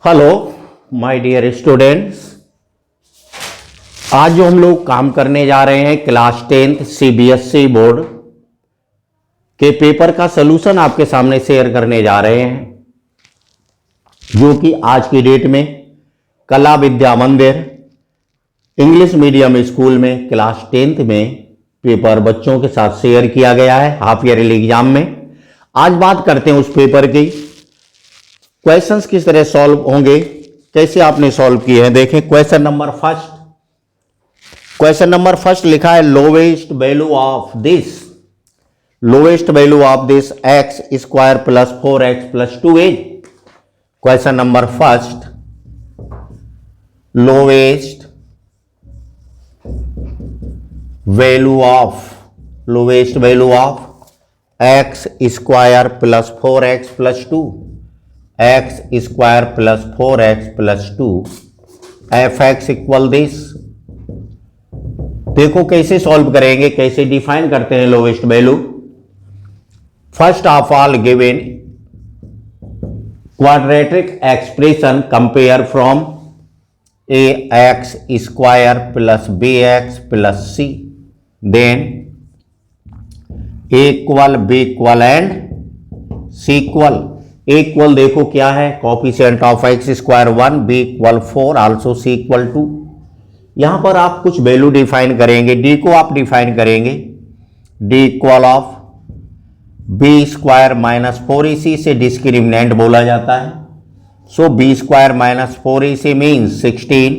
Hello my dear students, आज जो हम लोग काम करने जा रहे हैं क्लास 10th सीबीएसई बोर्ड के पेपर का सलूशन आपके सामने शेयर करने जा रहे हैं, जो कि आज की डेट में कला विद्या मंदिर इंग्लिश मीडियम स्कूल में क्लास 10th में पेपर बच्चों के साथ शेयर किया गया है हाफ ईयरली एग्जाम में। आज बात करते हैं उस पेपर की। क्वेश्चंस किस तरह सॉल्व होंगे, कैसे आपने सॉल्व किए हैं। देखें क्वेश्चन नंबर फर्स्ट लिखा है lowest value of this x square plus 4x plus 2a। Question number first, lowest value of x square plus 4x plus 2, x square plus 4x plus 2 f x equal this. देखो कैसे solve करेंगे, कैसे define करते हैं lowest value. First of all given quadratic expression compare from a x square plus B x plus c, then a equal b equal and c equal. A equal देखो क्या है, coefficient of x square 1, b equal 4, also c equal 2। यहां पर आप कुछ value define करेंगे, D को आप डिफाइन करेंगे, D equal of B square minus 4ac से डिस्क्रिमिनेंट बोला जाता है। So B square minus 4ac means 16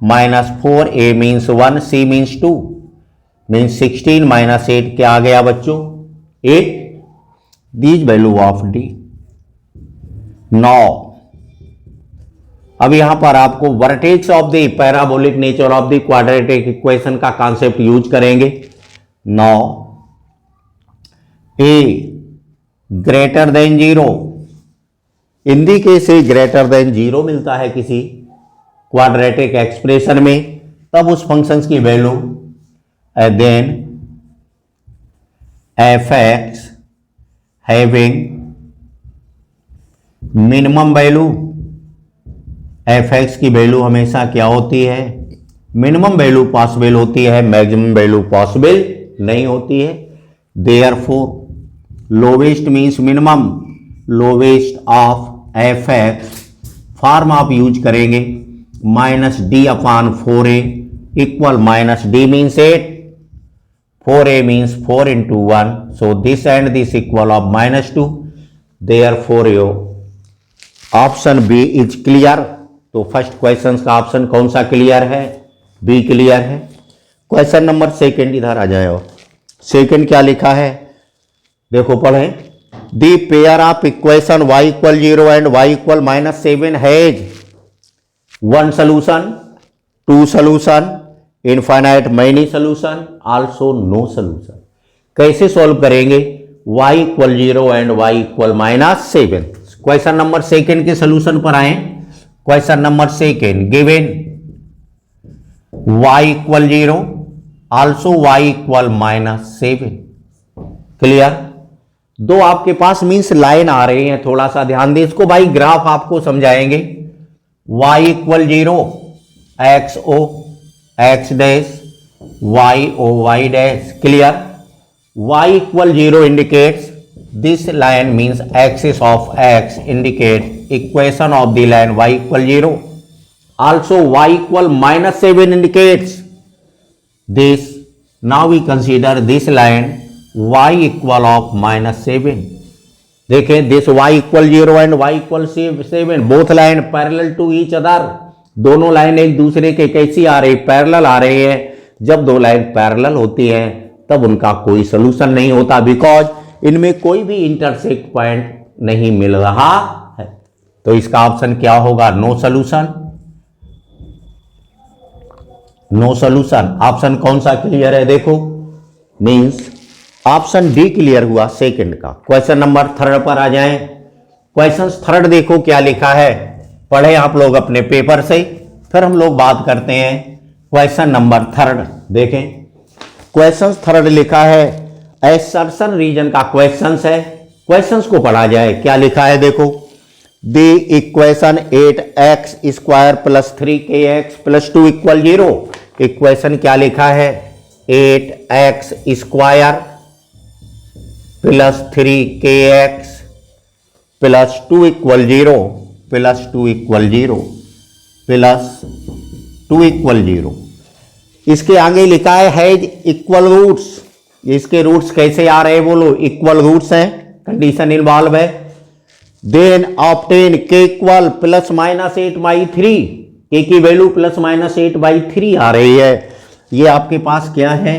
minus 4a means 1, c means 2, means 16 minus 8 क्या आ गया बच्चों 8। These value of D. 9, अब यहां पर आपको vertex of the parabolic nature of the quadratic equation का कॉन्सेप्ट यूज करेंगे। 9, A greater than 0, in the case A greater than 0 मिलता है किसी क्वाड्रेटिक एक्सप्रेशन में, तब उस फंक्शन की value then f x having minimum value. F x की वैल्यू हमेशा क्या होती है, मिनिमम वैल्यू पॉसिबल होती है, मैक्सिमम वैल्यू पॉसिबल नहीं होती है। Therefore lowest means minimum, lowest of F x form आप यूज करेंगे minus D upon 4a equal minus D means 8, 4a means 4 into 1, so this and this equal of minus 2, therefore your option B is clear. तो first question का option कौन सा clear है, B clear है। Question number second इधर आ जाए। Second क्या लिखा है देखो पढ़ें। The pair of equation y equal 0 and y equal -7 has 1 solution, 2 solution, infinite many solution, also no solution. कैसे सॉल्व करेंगे, y equal 0 and y equal -7। Question number second के सॉल्यूशन पर आए। Question number second given y equal 0 also y equal -7। Clear. दो आपके पास means line आ रही है, थोड़ा सा ध्यान दें इसको भाई, ग्राफ आपको समझाएंगे। y equal 0 x o x dash, y o y dash. Clear. y equal 0 indicates this line means axis of x indicate equation of the line y equal 0. Also y equal -7 indicates this. Now we consider this line y equal of -7. देखें this y equal 0 and y equal 7 both line parallel to each other. दोनों line एक दूसरे के कैसी आ रही, parallel आ रही है। जब दो लाइन पैरेलल होती है तब उनका कोई सोल्यूशन नहीं होता, बिकॉज इनमें कोई भी इंटरसेक्ट पॉइंट नहीं मिल रहा है। तो इसका ऑप्शन क्या होगा, no solution. No solution. Option कौन सा क्लियर है देखो, मींस ऑप्शन डी क्लियर हुआ सेकंड का। क्वेश्चन नंबर थर्ड पर आ जाएं। क्वेश्चन थर्ड देखो क्या लिखा है, पढ़े आप लोग अपने पेपर से, फिर हम लोग बात करते हैं। क्वेश्चन नंबर थर्ड देखें। क्वेश्चन थर्ड लिखा है एसर्शन रीजन का क्वेश्चंस है। क्वेश्चंस को पढ़ा जाए, क्या लिखा है देखो। The equation 8x square plus 3kx plus 2 equal 0। Equation क्या लिखा है? 8x square plus 3kx plus 2 equal 0 plus 2 equal 0 plus 2 equal 0। इसके आगे लिखा है हैज इक्वल रूट्स। इसके रूट्स कैसे आ रहे हैं बोलो? इक्वल रूट्स हैं, कंडीशन इन्वॉल्व है। देन ऑब्टेन के इक्वल प्लस माइनस 8/3। के की वैल्यू प्लस माइनस 8/3 आ रही है। ये आपके पास क्या है?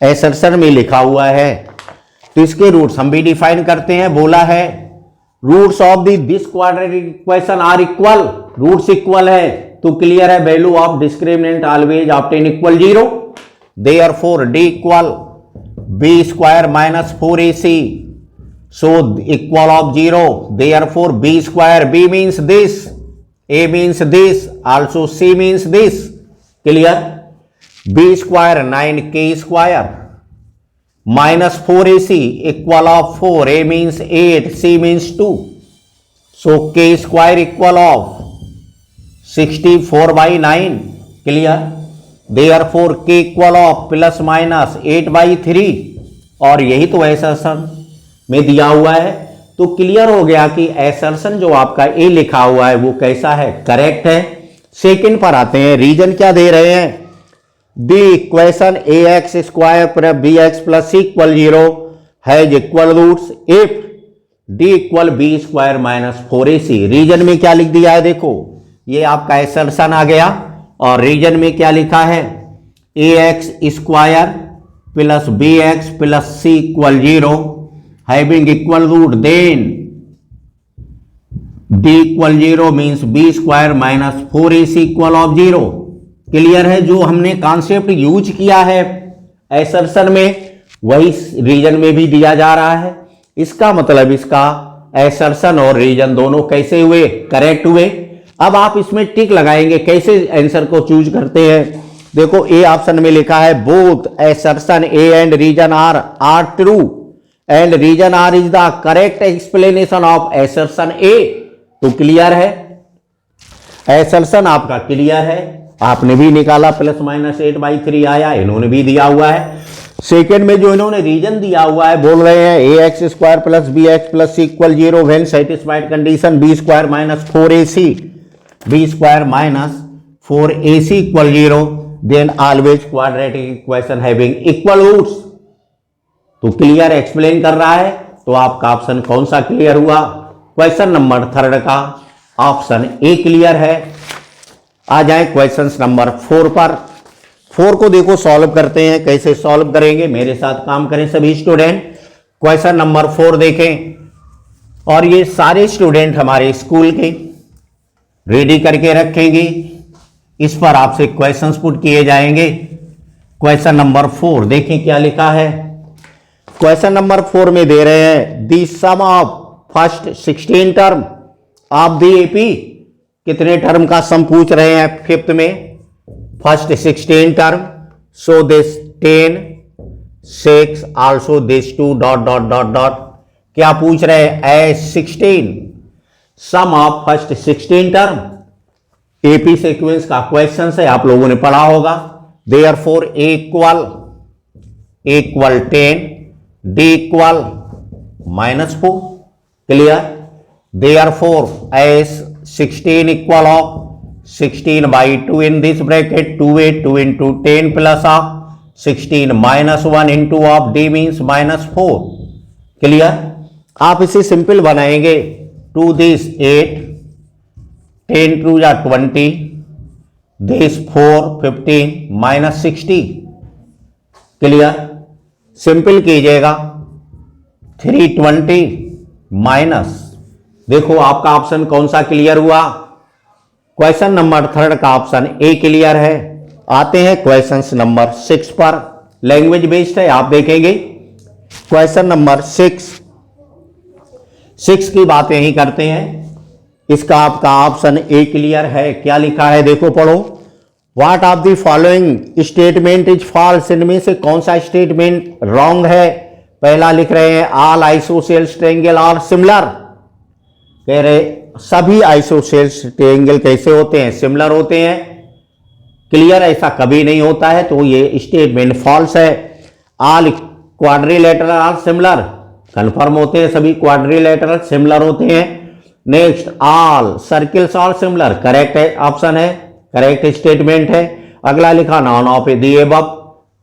एसर्शन में लिखा हुआ है। तो इसके रूट्स हम भी डिफाइन करते हैं। बोला है roots of this quadratic equation are equal. Roots equal है तो क्लियर है value of discriminant always obtain equal 0। Therefore D equal B square minus 4ac so equal of 0। therefore b square, b means this, a means this, also c means this। clear? b square 9k square minus 4ac equal of 4, a means 8, c means 2, so k square equal of 64/9। clear? therefore k equal of plus minus 8/3। और यही तो assertion में दिया हुआ है। तो clear हो गया कि एसर्शन जो आपका ए लिखा हुआ है वो कैसा है? करेक्ट है। सेकंड पर आते हैं। रीजन क्या दे रहे हैं? The equation ax square plus bx plus c equal 0 has equal roots if d equal b square minus 4ac। Reason में क्या लिख दिया है? देखो ये आपका एसर्शन आ गया। और रीजन में क्या लिखा है? ax square plus bx plus c equal 0 having equal root, then d equal 0 means b square minus 4ac equal of 0। Clear है? जो हमने कॉन्सेप्ट यूज किया है एसर्शन में वही रीजन में भी दिया जा रहा है। इसका मतलब इसका एसर्शन और रीजन दोनों कैसे हुए? करेक्ट हुए। अब आप इसमें टिक लगाएंगे। कैसे आंसर को चूज करते हैं? देखो ए ऑप्शन में लिखा है both assertion A and reason R true and reason R is the correct explanation of assertion A. तो क्लियर है, एसर्शन आपका क्लियर है। आपने भी निकाला प्लस माइनस 8/3 आया, इन्होंने भी दिया हुआ है। सेकेंड में जो इन्होंने रीजन दिया हुआ है बोल रहे हैं A x square plus B x plus C equal 0 when satisfied condition B square minus 4ac B square minus 4ac equal 0 then always quadratic equation having equal roots. तो क्लियर एक्सप्लेन कर रहा है। तो आपका ऑप्शन कौन सा clear हुआ? Question number 3 का ऑप्शन ए क्लियर है। आ जाए क्वेश्चन नंबर 4 पर। 4 को देखो सॉल्व करते हैं। कैसे सॉल्व करेंगे? मेरे साथ काम करें सभी स्टूडेंट। क्वेश्चन नंबर 4 देखें और ये सारे स्टूडेंट हमारे स्कूल के रेडी करके रखेंगे। इस पर आपसे क्वेश्चंस पुट किए जाएंगे। क्वेश्चन नंबर 4 देखें क्या लिखा है। क्वेश्चन नंबर 4 में दे रहे हैं the sum of first 16 term of the AP. कितने टर्म का सम पूछ रहे हैं? 5th में first 16 term. So this 10 6 also this 2 dot dot dot dot. क्या पूछ रहे हैं? As 16 sum of first 16 term. AP sequence का क्वेश्चन है, आप लोगों ने पढ़ा होगा। Therefore A equal 10 d equal -4। Clear? Therefore S 16 equal of 16/2 in this bracket 2a 2 into 10 plus of 16 -1 into of d means -4। Clear? आप इसे सिंपल बनाएंगे। 2 दिस 8 10 2 या 20 दिस 4 15 -60। क्लियर? सिंपल कीजिएगा 320 माइनस। देखो आपका ऑप्शन कौन सा क्लियर हुआ? क्वेश्चन नंबर 3 का ऑप्शन ए क्लियर है। आते हैं क्वेश्चन नंबर 6 पर। लैंग्वेज बेस्ड है, आप देखेंगे। क्वेश्चन नंबर 6 की बातें ही करते हैं। इसका आपका ऑप्शन ए क्लियर है। क्या लिखा है देखो पढ़ो। What of the following statement is false. इनमें से कौन सा स्टेटमेंट रॉन्ग है? पहला लिख रहे हैं all isosceles triangle are similar. कह रहे सभी आइसोसेल्स ट्रायंगल कैसे होते हैं? सिमिलर होते हैं। क्लियर? ऐसा कभी नहीं होता है, तो ये स्टेटमेंट फॉल्स है। All quadrilateral are similar, confirm होते हैं, सभी क्वाड्रिलेटरल सिमिलर होते हैं। Next, all circles are similar, correct है, ऑप्शन है, करेक्ट स्टेटमेंट है। अगला लिखा नॉन ऑफ द अबव,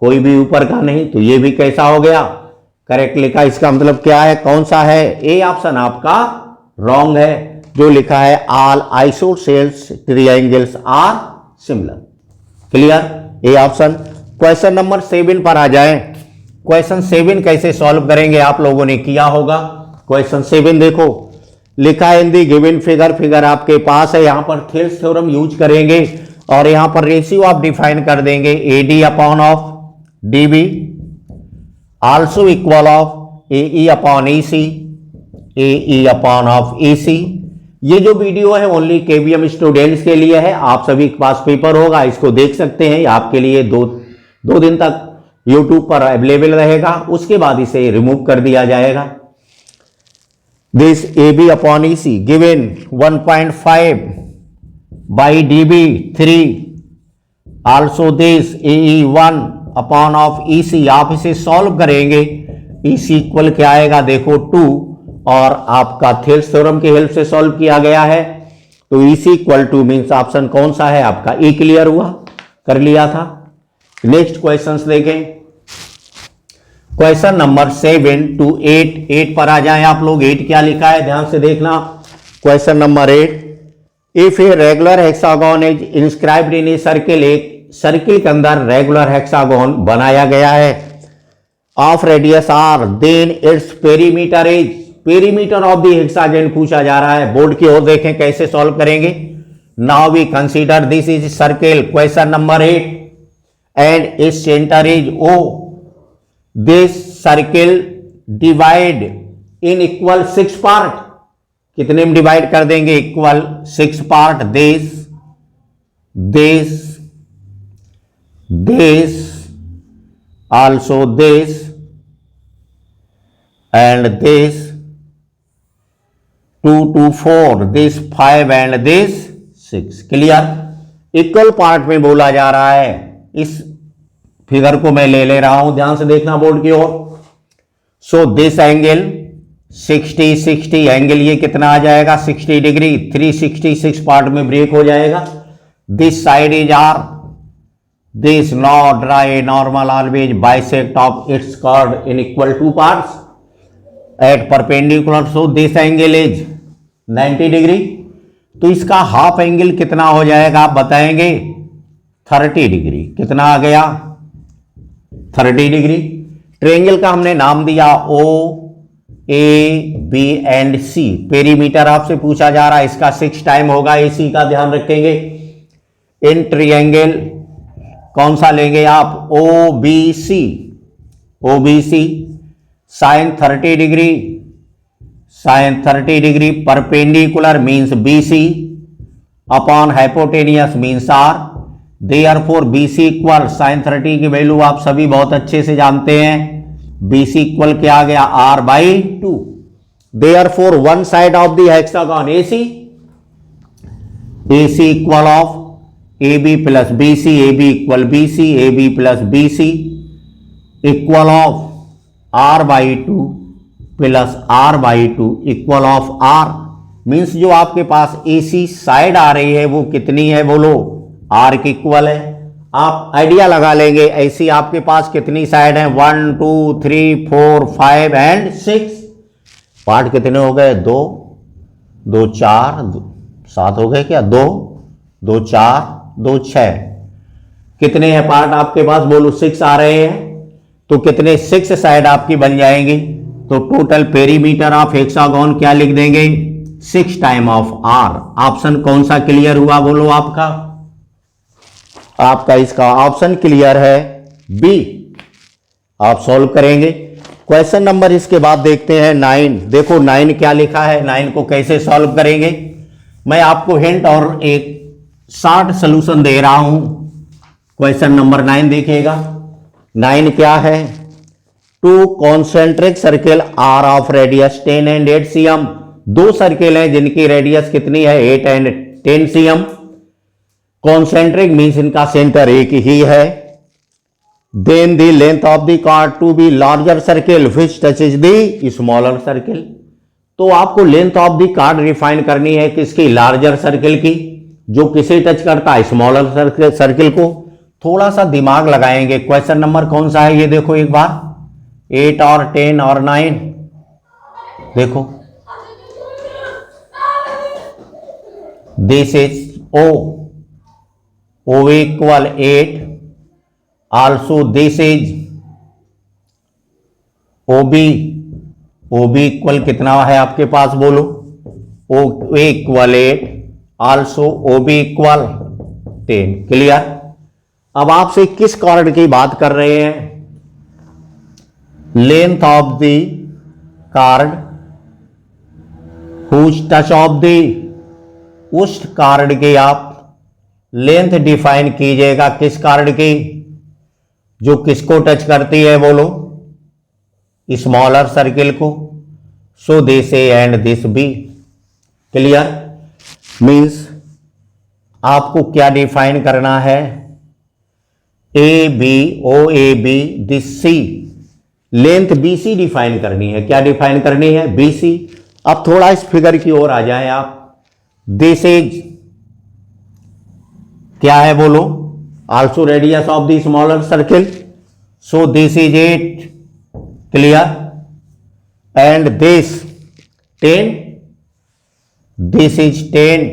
कोई भी ऊपर का नहीं, तो ये भी कैसा हो गया? करेक्ट लिखा। इसका मतलब क्या है, कौन सा है? ए ऑप्शन आपका रॉन्ग है, जो लिखा है all isosceles triangles are similar. Clear? A option. Question number 7 पर आ जाएं। क्वेश्चन 7 कैसे सॉल्व करेंगे आप लोगों ने किया होगा। क्वेश्चन 7 देखो, लिखा है इन दी गिवन फिगर, फिगर आपके पास है, यहां पर थेल्स थ्योरम यूज करेंगे और यहां पर रेशियो आप डिफाइन कर देंगे AD upon of DB also equal of AE upon AC, AE upon of AC. ये जो वीडियो है ओनली केवीएम स्टूडेंट्स के लिए है, आप सभी के पास पेपर होगा, इसको देख सकते हैं, आपके लिए दो दिन तक YouTube पर अवेलेबल रहेगा, उसके बाद इसे रिमूव कर दिया जाएगा। This AB upon EC given 1.5 by DB 3 also this AE 1 upon of EC। आप इसे सॉल्व करेंगे, EC इक्वल क्या आएगा देखो 2, और आपका थेल्स थ्योरम की हेल्प से सॉल्व किया गया है, तो EC इक्वल 2 मीन्स ऑप्शन कौन सा है आपका? ए क्लियर हुआ, कर लिया था। नेक्स्ट क्वेश्चंस देखें। क्वेश्चन नंबर 7 to 8 पर आ जाएं आप लोग। 8 क्या लिखा है ध्यान से देखना। Question number 8, if a regular hexagon is inscribed in a circle, एक सर्किल के अंदर रेगुलर हेक्सागोन बनाया गया है of radius r, then its perimeter is, perimeter of the hexagon पूछा जा रहा है। बोर्ड की ओर देखें कैसे सॉल्व करेंगे। Now we consider this is circle, question number 8, and its centre is O। This circle divide in equal 6 part, कितने में डिवाइड कर देंगे? Equal 6 part. This also this and this 2 to 4, this 5 and this 6। Clear? Equal part में बोला जा रहा है। इस फिगर को मैं ले रहा हूं, ध्यान से देखना बोर्ड की ओर। सो दिस एंगल 60 एंगल ये कितना आ जाएगा? 60 डिग्री, 366 पार्ट में ब्रेक हो जाएगा। This side is r, this not draw a normal always bisect of its chord in equal 2 parts at perpendicular, so this angle is 90 degree. तो इसका half angle कितना हो जाएगा आप बताएंगे? 30 डिग्री। कितना आ गया? 30 डिग्री। ट्रायंगल का हमने नाम दिया O A B and C। Perimeter आपसे पूछा जा रहा है, इसका 6 टाइम होगा AC का, ध्यान रखेंगे। इन ट्रायंगल कौन सा लेंगे आप? OBC, OBC sine 30 degree, sine 30 degree perpendicular means BC upon hypotenuse means R। Therefore BC equal sine 30 की वैल्यू आप सभी बहुत अच्छे से जानते हैं, BC इक्वल क्या आ गया? R/2। Therefore one side of the hexagon AC equal of AB plus BC, AB equal BC, AB plus BC equal of R/2 plus R/2 equal of R। Means जो आपके पास AC साइड आ रही है वो कितनी है बोलो? R की equal है। आप आइडिया लगा लेंगे, ऐसी आपके पास कितनी साइड है? 1 2 3 4 5 एंड 6। पार्ट कितने हो गए? 2 2 4 7 हो गए क्या? 2 2 4 2 6। कितने हैं पार्ट आपके पास बोलो? 6 आ रहे हैं, तो कितने? 6 साइड आपकी बन जाएंगी। तो टोटल पेरीमीटर ऑफ हेक्सागोन क्या लिख देंगे? 6 टाइम ऑफ R। ऑप्शन कौन सा क्लियर हुआ बोलो? आपका इसका ऑप्शन क्लियर है B। आप सॉल्व करेंगे। क्वेश्चन नंबर इसके बाद देखते हैं 9। देखो 9 क्या लिखा है, 9 को कैसे सॉल्व करेंगे। मैं आपको हिंट और एक शॉर्ट सॉल्यूशन दे रहा हूं। क्वेश्चन नंबर 9 देखिएगा। 9 क्या है? 2 concentric circle are of radius 10 and 8 cm दो सर्किल हैं जिनकी रेडियस कितनी है 8 एंड 10 cm, कॉन्सेंट्रिक मीन्स इनका सेंटर एक ही है। Then the length of the chord to be larger circle which touches the smaller circle. तो आपको length of the chord refine करनी है किसकी, लार्जर सर्किल की, जो किसे टच करता है, स्मॉलर सर्किल को। थोड़ा सा दिमाग लगाएंगे। क्वेश्चन नंबर कौन सा है ये देखो एक बार, 8 और 10 और 9 देखो। This is O equal 8, also this is OB equal कितना है आपके पास बोलो, O equal 8, also OB equal 10। Clear. अब आपसे किस कार्ड की बात कर रहे हैं, length of the chord whose touch of the, उस कार्ड के आप लेंथ डिफाइन कीजिएगा, किस कार्ड की, जो किसको टच करती है बोलो, स्मॉलर सर्किल को। So this A and this B. Clear. Means आपको क्या डिफाइन करना है, A B, O A B, this C, length B C define करनी है। क्या डिफाइन करनी है, बी सी। अब थोड़ा इस फिगर की ओर आ जाएं आप। दिस इज क्या है बोलो, also radius of the smaller circle, so this is 8। Clear. And this 10, this is 10।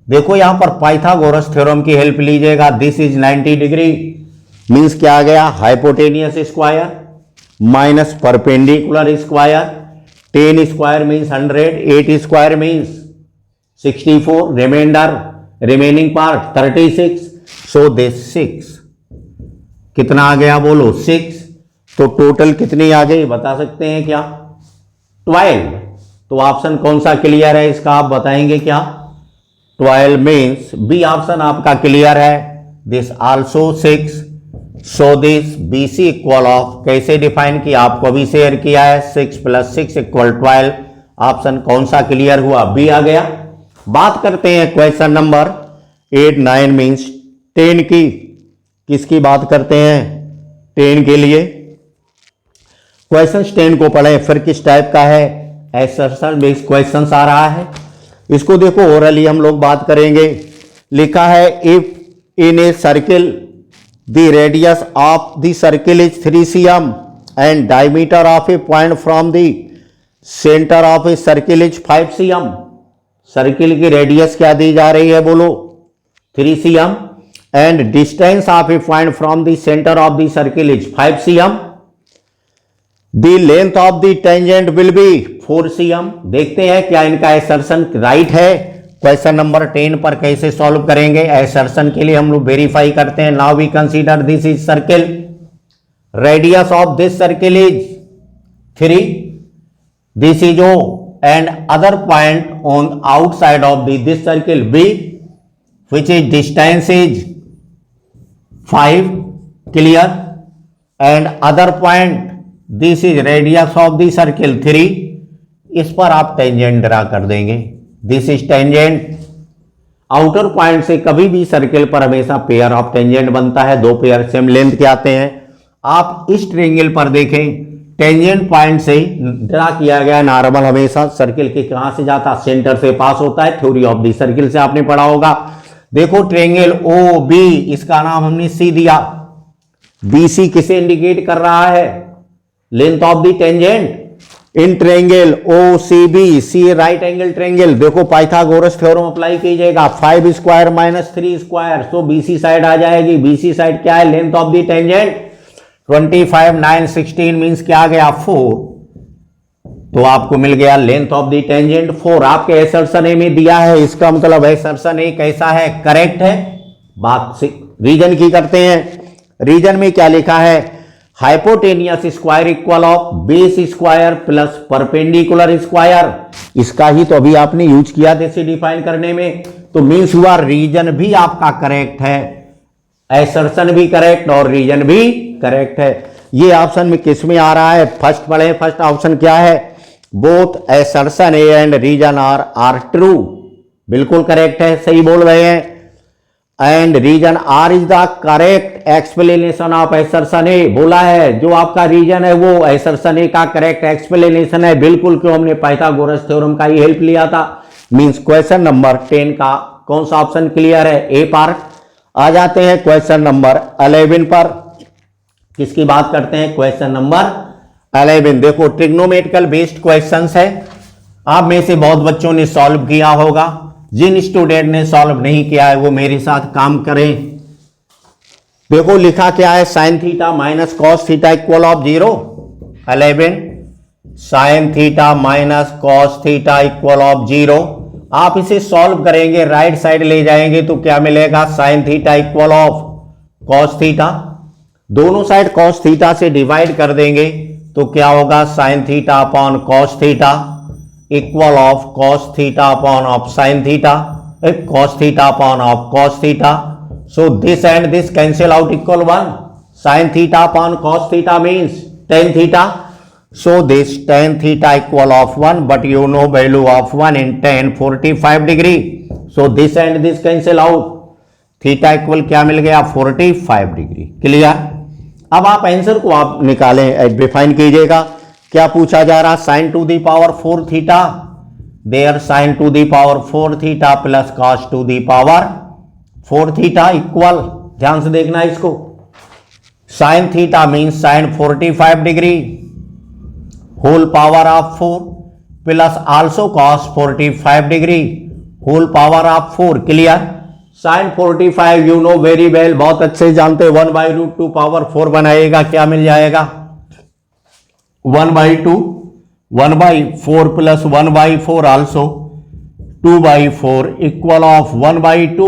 देखो यहां पर पाइथागोरस थ्योरम की हेल्प लीजिएगा। दिस इज 90 डिग्री, मीन्स क्या आ गया, hypotenuse square minus perpendicular square. 10 square means 100, 8 square means 64, remaining part 36। So this 6 कितना आ गया बोलो, 6। तो टोटल कितनी आ गई बता सकते हैं क्या, 12। तो ऑप्शन कौन सा क्लियर है इसका आप बताएंगे क्या, 12 मीन्स बी ऑप्शन आपका क्लियर है। This also 6। So this B C equal of, कैसे डिफाइन किया आपको अभी शेयर किया है, 6 + 6 = 12। ऑप्शन कौन सा क्लियर हुआ, बी आ गया। बात करते हैं क्वेश्चन नंबर 8, 9 मीन्स 10 की। किसकी बात करते हैं, 10 के लिए। क्वेश्चन 10 को पढ़ें, फिर किस टाइप का है, एसर्शन बेस्ड क्वेश्चन आ रहा है। इसको देखो ओरली हम लोग बात करेंगे। लिखा है if in a circle the radius of the circle is 3 cm and diameter of A point from the centre of a circle is 5 cm। Circle की रेडियस क्या दी जा रही है बोलो, 3 cm and distance of A point from the centre of the circle is 5 cm। The length of the tangent will be 4 cm। देखते हैं क्या इनका एसर्शन राइट है। क्वेश्चन नंबर 10 पर कैसे सॉल्व करेंगे, एसर्शन के लिए हम लोग वेरीफाई करते हैं। Now we consider this is circle, radius of this circle is 3, this is O and other point on outside of this circle B, which is distance is 5, clear, and other point this is radius of the circle 3। इस पर आप tangent draw कर देंगे, this is tangent. Outer point से कभी भी circle पर हमेशा पेयर ऑफ टेंजेंट बनता है, दो पेयर सेम लेंथ के आते हैं। आप इस ट्रायंगल पर देखें, टेंजेंट पॉइंट से ड्रा किया गया नॉर्मल हमेशा सर्किल के कहां से जाता, सेंटर से पास होता है। थ्योरी ऑफ द सर्किल से आपने पढ़ा होगा। देखो ट्रायंगल ओ बी, इसका नाम हमने सी दिया। बी सी किसे इंडिकेट कर रहा है, length of the tangent. In triangle O C B, C right angle triangle. देखो पाइथागोरस थ्योरम अप्लाई कीजिएगा, 5 square minus 3 square, so BC side आ जाएगी। बीसी साइड क्या है, length of the tangent 25, 9, 16 means क्या आ गया 4। तो आपको मिल गया लेंथ ऑफ द टेंजेंट 4। आपके एसर्शन ए में दिया है, इसका मतलब एसर्शन ए कैसा है, करेक्ट है। बात से रीजन की करते हैं। रीजन में क्या लिखा है, hypotenuse square equal of base square plus perpendicular square. इसका ही तो अभी आपने यूज किया था इसे डिफाइन करने में। तो मीन्स हुआ रीजन भी आपका करेक्ट है, एसर्शन भी करेक्ट और रीजन भी करेक्ट है। ये ऑप्शन में किस में आ रहा है, फर्स्ट पढ़े। फर्स्ट ऑप्शन क्या है, both assertion A and reason R true, बिल्कुल करेक्ट है, सही बोल रहे हैं। And reason R is the correct explanation of assertion A, बोला है जो आपका रीजन है वो एसर्शन ए का करेक्ट एक्सप्लेनेशन है, बिल्कुल, क्यों हमने पाइथागोरस थ्योरम का ही हेल्प लिया था। मींस क्वेश्चन नंबर 10 का कौन सा ऑप्शन क्लियर है, ए पार्ट। आ जाते हैं क्वेश्चन नंबर 11 पर। किसकी बात करते हैं, क्वेश्चन नंबर 11। देखो ट्रिग्नोमेट्रिकल बेस्ड क्वेश्चंस है, आप में से बहुत बच्चों ने सॉल्व किया होगा, जिन स्टूडेंट ने सॉल्व नहीं किया है वो मेरे साथ काम करें। देखो लिखा क्या है, sine theta minus cos theta equal of 0। 11 sine theta minus cos theta equal of 0। आप इसे सॉल्व करेंगे, राइट साइड ले जाएंगे तो क्या मिलेगा, sign theta equal of cos theta. दोनों साइड कॉस थीटा से डिवाइड कर देंगे तो क्या होगा, sine theta upon cos theta equal of cos theta upon of sine theta, cos theta upon of cos theta. So this and this cancel out equal 1। Sine theta upon cos theta means tan theta, so this ten theta equal of 1, but you know value of 1 in ten 45 degree, so this and this cancel out, theta equal क्या मिल गया, 45 degree. Clear. अब आप answer को आप निकालें, define कीजिएगा। क्या पूछा जा रहा, sine to the power 4 theta, there sine to the power 4 theta plus cos to the power 4 theta equal, ध्यान से देखना इसको, sine theta means sine 45 degree whole power of 4 plus also cos 45 degree whole power of 4। Clear. Sine 45 you know very well, बहुत अच्छे जानते हैं, 1/√2 power 4 बनाएगा, क्या मिल जाएगा, 1/2, 1/4 प्लस 1/4 आल्सो 2/4 इक्वल ऑफ 1/2,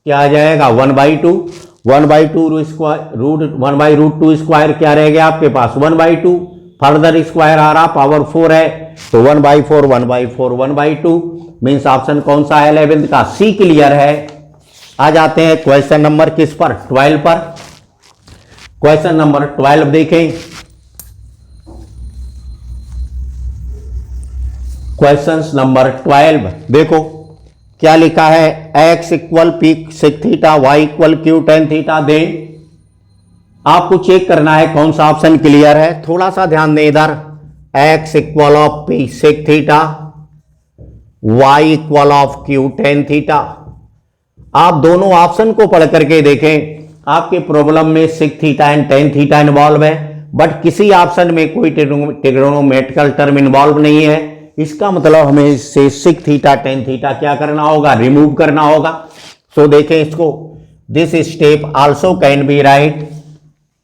क्या आ जाएगा, 1/2, 1/2 स्क्वायर रूट 1/√2 स्क्वायर क्या रह गया आपके पास, 1/2, फर्दर स्क्वायर आ रहा, पावर 4 है तो 1/4, 1/4, 1/2 मीन्स ऑप्शन कौन सा है, 11th का, सी क्लियर है। आ जाते हैं क्वेश्चन नंबर किस पर, 12 पर। क्वेश्चन नंबर 12 देखें। क्वेश्चन नंबर 12 देखो क्या लिखा है, x equal P sec theta, Y equal Q tan theta. दे आपको चेक करना है कौन सा ऑप्शन क्लियर है, थोड़ा सा ध्यान दें इधर, x equal of P sec theta, Y equal of Q tan theta. आप दोनों ऑप्शन को पढ़ करके देखें, आपके प्रॉब्लम में sec theta and tan theta involve है, बट किसी ऑप्शन में कोई ट्रिग्नोमेट्रिकल टर्म इन्वॉल्व नहीं है। इसका मतलब हमें इससे सेक थीटा टेन थीटा क्या करना होगा, रिमूव करना होगा। सो देखें इसको, this step also can be right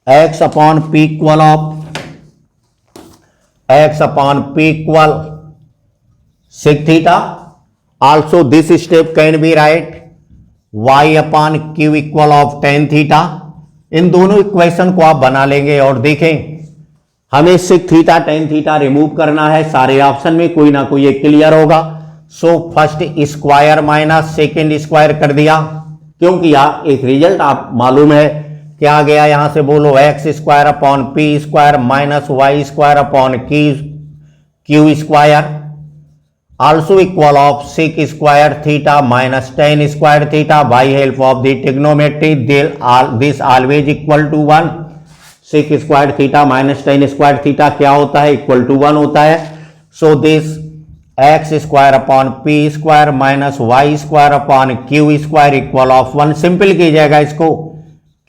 x upon P equal of x upon P equal sec theta, also this step can be right y upon Q equal of tan theta. इन दोनों equation को आप बना लेंगे और देखें हमें sec theta tan theta remove करना है, सारे ऑप्शन में कोई ना कोई एक क्लियर होगा। So first square minus second square कर दिया, क्योंकि एक रिजल्ट आप मालूम है क्या आ गया, यहां से बोलो X square upon P square minus Y square upon Q square also equal of sec square theta minus tan square theta by help of the trigonometry this always equal to 1। Sec square theta minus tan square theta क्या होता है, equal to 1 होता है। So this x square upon P square minus Y square upon Q square equal of 1। Simple कीजिएगा इसको,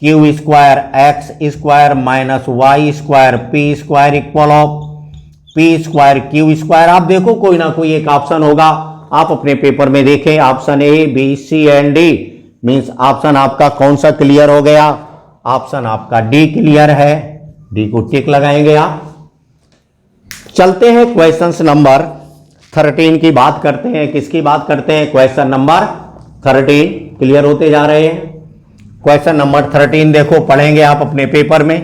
Q square X square minus Y square P square equal of P square Q square. आप देखो कोई ना कोई एक option होगा, आप अपने पेपर में देखें, option A B C and D means option आपका कौन सा क्लियर हो गया, ऑप्शन आपका डी क्लियर है, डी को टिक लगाएंगे आप। चलते हैं क्वेश्चन नंबर 13 की बात करते हैं, किसकी बात करते हैं, क्वेश्चन नंबर 13 क्लियर होते जा रहे हैं। क्वेश्चन नंबर 13 देखो पढ़ेंगे आप अपने पेपर में,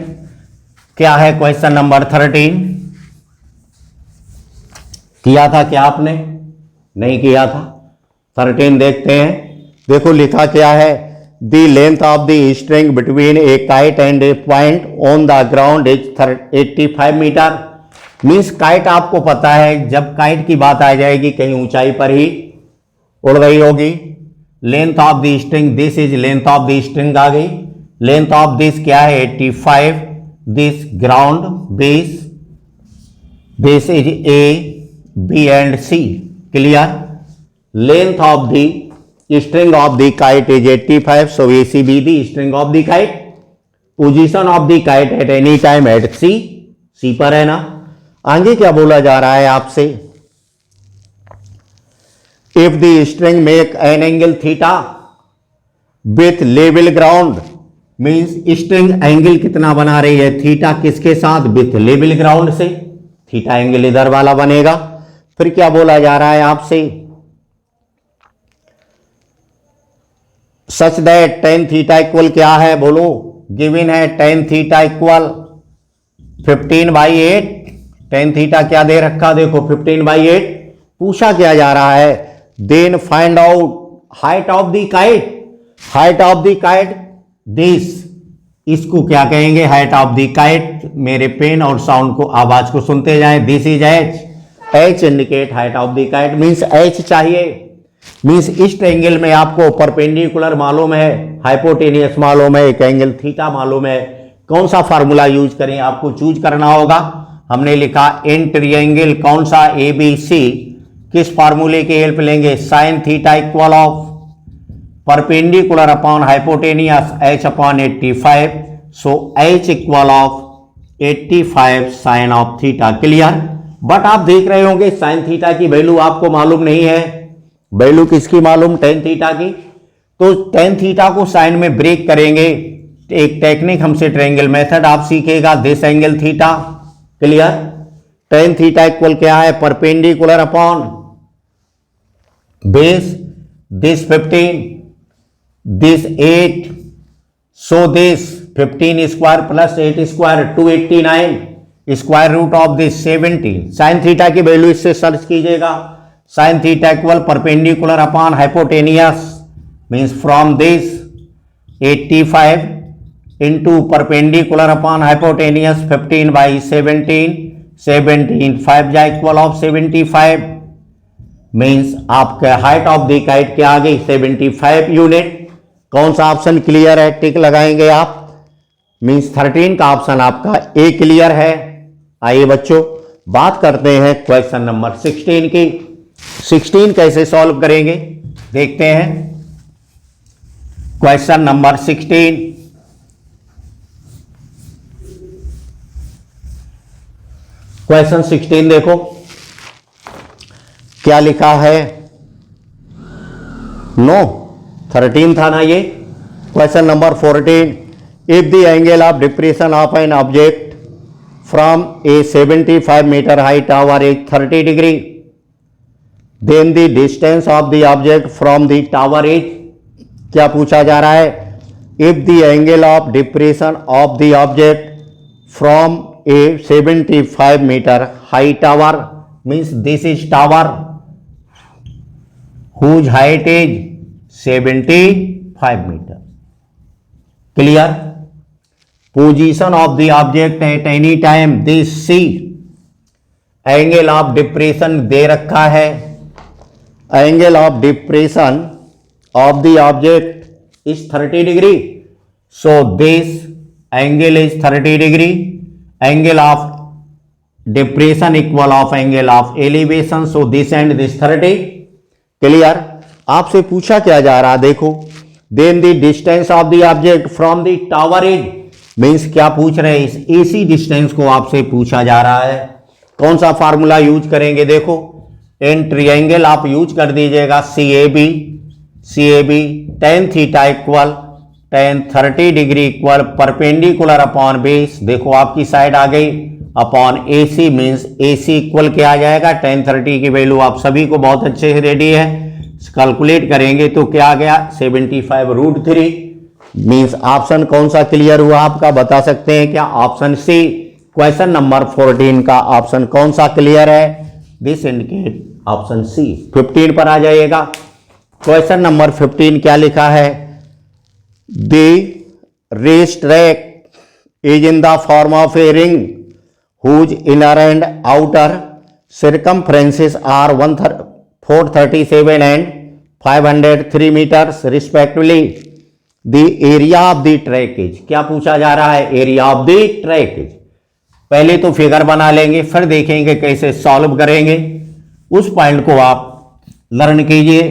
क्या है क्वेश्चन नंबर 13, किया था क्या आपने, नहीं किया था। 13 देखते हैं, देखो लिखा क्या है, the length of the string between a kite and a point on the ground is 85 metre. Means kite आपको पता है, जब काइट की बात आ जाएगी कहीं ऊंचाई पर ही उड़ रही होगी। Length of the string, this is length of the string आ गई। लेंथ ऑफ दिस क्या है 85, this ground base, this is A B and C. Clear? Length of the string of the kite is 85, so A C B the string of the kite. Position of the kite at any time at C, C पर है ना। आगे क्या बोला जा रहा है आपसे, if the string make an angle theta with level ground, means string angle कितना बना रही है थीटा किसके साथ, विथ लेवल ग्राउंड से, थीटा एंगल इधर वाला बनेगा। फिर क्या बोला जा रहा है आपसे, such that ten theta equal क्या है बोलो, गिवन है ten theta equal 15/8। Tan theta क्या दे रखा, देखो 15/8। पूछा क्या जा रहा है, then find out height of the kite. Height of the kite this, इसको क्या कहेंगे हाइट ऑफ द काइट। मेरे पेन और साउंड को, आवाज को सुनते जाएं। This is H, H indicate height of the kite, means H चाहिए। मीन्स इस एंगल में आपको परपेंडिकुलर मालूम है, हाइपोटेनियस मालूम है, एक एंगल थीटा मालूम है। कौन सा फार्मूला यूज करें आपको चूज करना होगा। हमने लिखा इन ट्रायंगल कौन सा ए बी सी, किस फार्मूले की हेल्प लेंगे, sine theta equal of perpendicular upon hypotenuse h upon 85, so h equal of 85 sine of theta. Clear? But आप देख रहे होंगे साइन थीटा की वैल्यू आपको मालूम नहीं है। वैल्यू किसकी मालूम, टेन थीटा की। तो टेन थीटा को साइन में ब्रेक करेंगे, एक टेक्निक हमसे ट्रायंगल मेथड आप सीखेगा, this angle theta. Clear? Tan theta equal क्या है, perpendicular upon base, this 15, this 8, so this 15 square plus 8 square 289, square root of this 17। Sine theta की वैल्यू इससे सर्च कीजिएगा, sine theta equal perpendicular upon hypotenuse, means from this 85 into perpendicular upon hypotenuse 15/17, 17 5 जा equal of 75, means आपका height of the kite क्या आ गई 75 unit. कौन सा ऑप्शन क्लियर है, टिक लगाएंगे आप, मीन्स 13 का ऑप्शन आपका ए क्लियर है। आइए बच्चों बात करते हैं क्वेश्चन नंबर 16 की। 16 कैसे सॉल्व करेंगे देखते हैं। क्वेश्चन नंबर 16, क्वेश्चन 16 देखो क्या लिखा है, नो 13 था ना ये। Question number 14, if the angle of depression of an object from a 75 metre height tower is 30 degree, then the distance of the object from the tower is, क्या पूछा जा रहा है, if the angle of depression of the object from a 75 metre high tower, means this is tower whose height is 75 meter. Clear? Position of the object at any time, this C, angle of depression दे रखा है, angle of depression of the object is 30 degree, so this angle is 30 degree, angle of depression equal of angle of elevation, so this and this 30। Clear? आपसे पूछा क्या जा रहा देखो, then the distance of the object from the tower is, means क्या पूछ रहे हैं, इस एसी डिस्टेंस को आपसे पूछा जा रहा है। कौन सा फार्मूला यूज करेंगे देखो, इन ट्रायंगल आप यूज कर दीजिएगा C A B tan theta equal tan 30 degree equal perpendicular upon base, देखो आपकी साइड आ गई, upon A C, means A C equal क्या आ जाएगा, टेन 30 की वैल्यू आप सभी को बहुत अच्छे से रेडी है, कैलकुलेट करेंगे तो क्या आ गया 75√3, मीन्स ऑप्शन कौन सा क्लियर हुआ आपका बता सकते हैं क्या, ऑप्शन सी। क्वेश्चन नंबर 14 का ऑप्शन कौन सा क्लियर है, दिस इंडिकेट ऑप्शन सी। 15 पर आ जाइएगा। क्वेश्चन नंबर 15 क्या लिखा है, the race track is in the form of a ring whose inner and outer circumferences are 437 and 503 meters respectively. The area of the track is, क्या पूछा जा रहा है? Area of the track is. पहले तो फिगर बना लेंगे, फिर देखेंगे कैसे सॉल्व करेंगे। उस पॉइंट को आप लर्न कीजिए।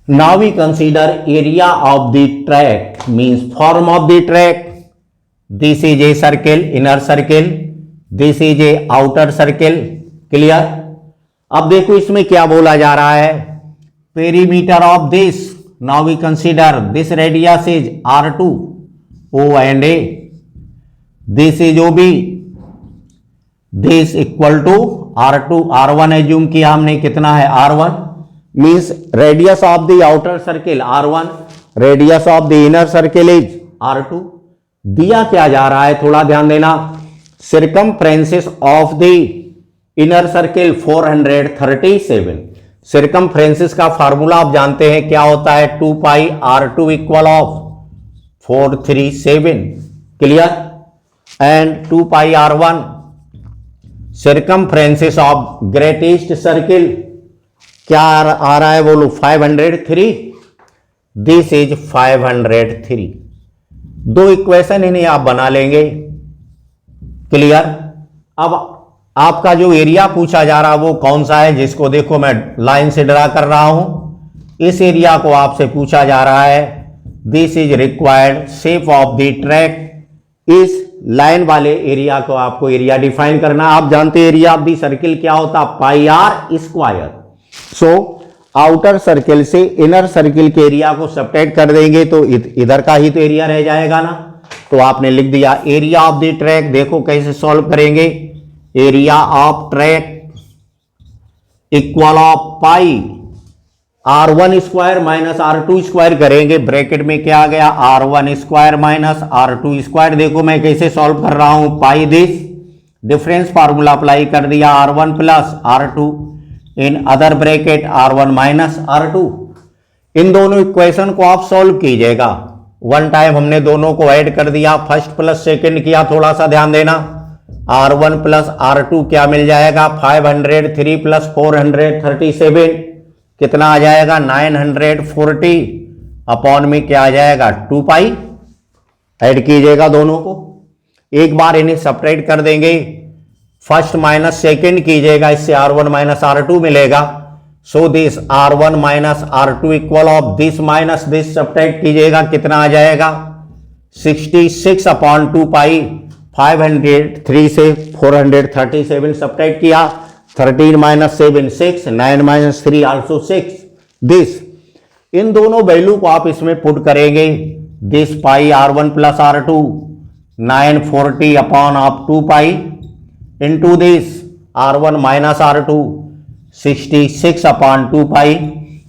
Now we consider area of the track means form of the track. This is a circle, inner circle, this is a outer circle. Clear? अब देखो इसमें क्या बोला जा रहा है, perimeter of this. Now we consider this radius is R2, O and A, this is OB, this equal to R2, R1 assume किया हमने, कितना है R1, means radius of the outer circle R1, radius of the inner circle is R2। दिया क्या जा रहा है, थोड़ा ध्यान देना, circumferences of the inner circle 437। Circumferences का फार्मूला आप जानते हैं क्या होता है, 2 पाई R2 equal of 437। Clear? And 2 pi R1 circumferences of greatest circle क्या आ रहा है, बोलो 503। This is 503। दो इक्वेशन इन्हें आप बना लेंगे। क्लियर? अब आपका जो एरिया पूछा जा रहा है वो कौन सा है, जिसको देखो मैं लाइन से ड्रा कर रहा हूं। इस एरिया को आपसे पूछा जा रहा है, this is required shape of the track. इस लाइन वाले एरिया को आपको एरिया डिफाइन करना। आप जानते हैं एरिया ऑफ द सर्किल क्या होता, pi R square. So outer circle से इनर सर्किल के एरिया को सब्ट्रैक्ट कर देंगे तो इधर का ही तो एरिया रह जाएगा ना। तो आपने लिख दिया एरिया ऑफ द ट्रैक। देखो कैसे सॉल्व करेंगे, area of track equal of pi R1 square minus R2 square करेंगे। ब्रैकेट में क्या आ गया, R1 square minus R2 square. देखो मैं कैसे सॉल्व कर रहा हूं, पाई दिस, डिफरेंस फार्मूला अप्लाई कर दिया, R1 प्लस R2 इन other bracket R1 minus R2। इन दोनों इक्वेशन को आप सॉल्व कीजिएगा। वन टाइम हमने दोनों को ऐड कर दिया, फर्स्ट प्लस सेकंड किया। थोड़ा सा ध्यान देना, R1 प्लस R2 क्या मिल जाएगा, 503 प्लस 437 कितना आ जाएगा, 940 अपॉन में क्या आ जाएगा, 2 पाई। ऐड कीजिएगा दोनों को, एक बार इन्हें सपरेट कर देंगे, फर्स्ट माइनस सेकेंड कीजिएगा, इससे R1 माइनस R2 मिलेगा। So this R1 minus R2 equal of this minus this subtract कीजिएगा, कितना आ जाएगा 66 अपॉन 2 पाई। 503 से 437 सब्ट्रैक्ट किया, 13 minus 7 6, 9 minus 3 also 6। This in दोनों वैल्यू को आप इसमें पुट करेंगे, this pi R1 plus R2 940 upon of 2 pi into this R1 minus R2 66 upon 2 pi.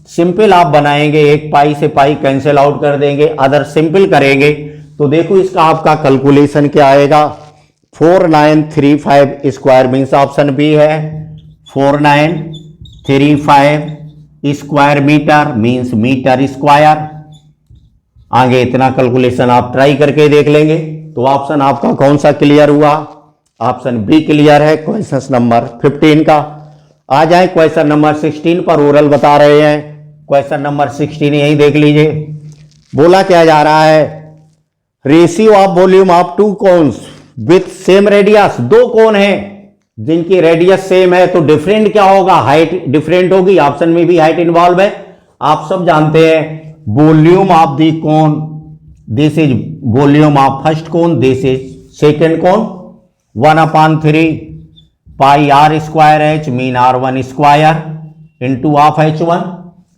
Simple आप बनाएंगे, एक पाई से पाई कैंसिल आउट कर देंगे, अदर सिंपल करेंगे तो देखो इसका आपका कैलकुलेशन क्या आएगा, 4935 स्क्वायर मीन्स ऑप्शन बी है, 4935 square metre means metre square. आगे इतना कैलकुलेशन आप ट्राई करके देख लेंगे तो ऑप्शन आपका कौन सा क्लियर हुआ, ऑप्शन बी क्लियर है क्वेश्चन नंबर 15 का। आ जाए क्वेश्चन नंबर 16 पर, ओरल बता रहे हैं। क्वेश्चन नंबर 16 यही देख लीजिए, बोला क्या जा रहा है, ratio of volume of 2 cones with same radius. दो कोन हैं जिनकी रेडियस सेम है तो डिफरेंट क्या होगा, हाइट डिफरेंट होगी। ऑप्शन में भी हाइट इन्वॉल्व है, आप सब जानते हैं। Volume of the cone, this is volume of first cone, this is second cone. 1/3 pi R square H mean R1 square into of H1।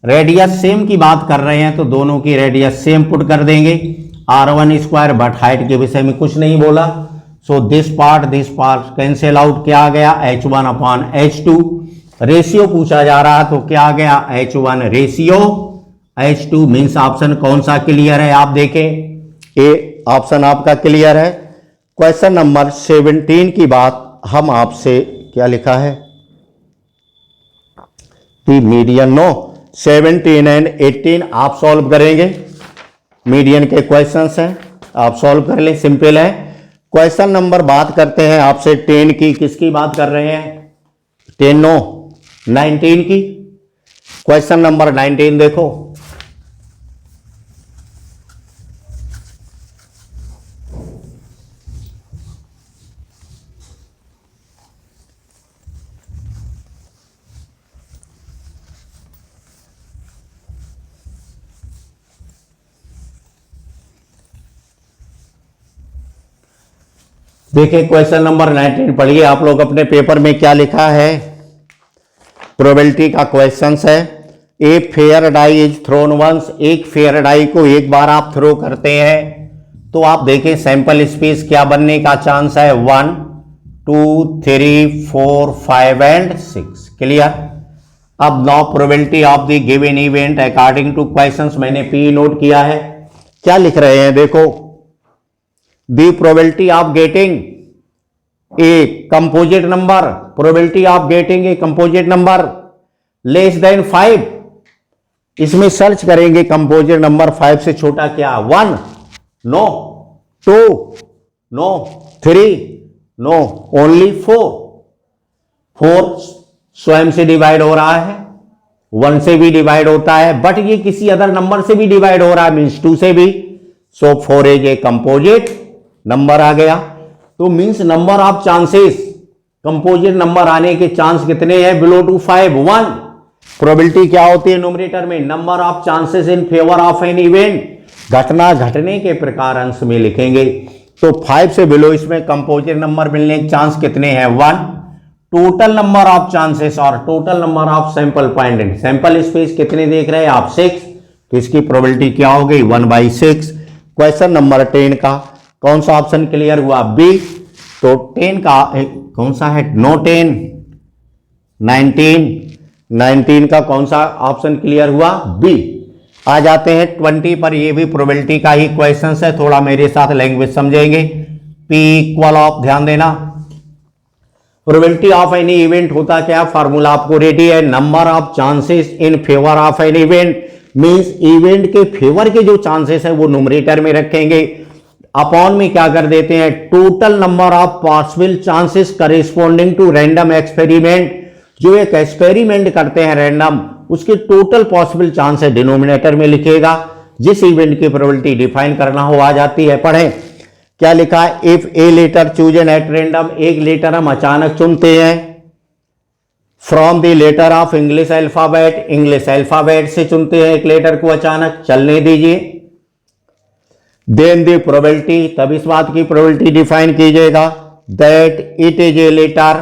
Radius same की बात कर रहे हैं तो दोनों की रेडियस सेम पुट कर देंगे, R1 स्क्वायर, बट हाइट के विषय में कुछ नहीं बोला। So this part cancel out, क्या आ गया H1 अपॉन H2। रेशियो पूछा जा रहा तो क्या आ गया H1 ratio H2 means option कौन सा क्लियर है, आप देखें ए ऑप्शन आपका क्लियर है। क्वेश्चन नंबर 17 की बात हम आपसे क्या लिखा है, मीडियन नो 17 एंड 18 आप सॉल्व करेंगे। मीडियन के क्वेश्चंस हैं, आप सॉल्व कर लें, सिंपल है। क्वेश्चन नंबर बात करते हैं आपसे 10 की। किसकी बात कर रहे हैं? 10 नो 19 की। क्वेश्चन नंबर 19 देखो। देखिए क्वेश्चन नंबर 19 पढ़िए आप लोग अपने पेपर में क्या लिखा है। प्रोबेबिलिटी का क्वेश्चन है। A fair die is thrown once, एक फेयर डाई को एक बार आप थ्रो करते हैं तो आप देखें सैंपल स्पेस क्या बनने का चांस है, 1 2 3 4 5 एंड 6। क्लियर। अब now probability of the given event according two questions, मैंने पी नोट किया है। क्या लिख रहे हैं देखो, the probability of getting a composite number, probability of getting a composite number less than 5। इसमें सर्च करेंगे कंपोजिट नंबर 5 से छोटा क्या, 1 नो, 2 नो, 3 नो, ओनली 4 स्वयं से डिवाइड हो रहा है, 1 से भी डिवाइड होता है, बट ये किसी अदर नंबर से भी डिवाइड हो रहा है, मीन्स 2 से भी। सो 4 इज ए कंपोजिट नंबर आ गया। तो means number of chances, composite number आने के चांस कितने हैं, बिलो टू 5 1। प्रोबेबिलिटी क्या होती है न्यूमरेटर में, number of chances in favour of an event, घटना घटने के प्रकार अंश में लिखेंगे। तो 5 से बिलो इसमें कंपोजिट नंबर मिलने के चांस कितने हैं, 1। टोटल नंबर ऑफ चांसेस और total number of sample point, sample space कितने देख रहे हैं आप, 6। तो इसकी प्रोबेबिलिटी क्या हो गई, 1/6। क्वेश्चन नंबर 10 का कौन सा ऑप्शन क्लियर हुआ, बी। तो 10 का कौन सा है, नो 10 19 का कौन सा ऑप्शन क्लियर हुआ, बी। आ जाते हैं 20 पर, ये भी प्रोबेबिलिटी का ही क्वेश्चन है, थोड़ा मेरे साथ लैंग्वेज समझेंगे। P इक्वल ऑफ, ध्यान देना, प्रोबेबिलिटी ऑफ एनी इवेंट होता क्या, फार्मूला आपको रेडी है, number of chances in favour of an event, means event के फेवर के जो चांसेस है वो न्यूमरेटर में रखेंगे, अपॉन में क्या कर देते हैं, total number of possible chances corresponding to random experiment, जो एक एक्सपेरिमेंट करते हैं रैंडम, उसके टोटल पॉसिबल चांस है डिनोमिनेटर में लिखेगा। जिस इवेंट की प्रोबेबिलिटी डिफाइन करना हो आ जाती है। पढ़ें क्या लिखा है, if a letter chosen at random, एक लेटर हम अचानक चुनते हैं, from the letter of English alphabet, English alphabet से चुनते हैं एक लेटर को अचानक, चलने दीजिए। देन द प्रोबेबिलिटी, तब इस बात की प्रोबेबिलिटी डिफाइन कीजिएगा, that it is a letter,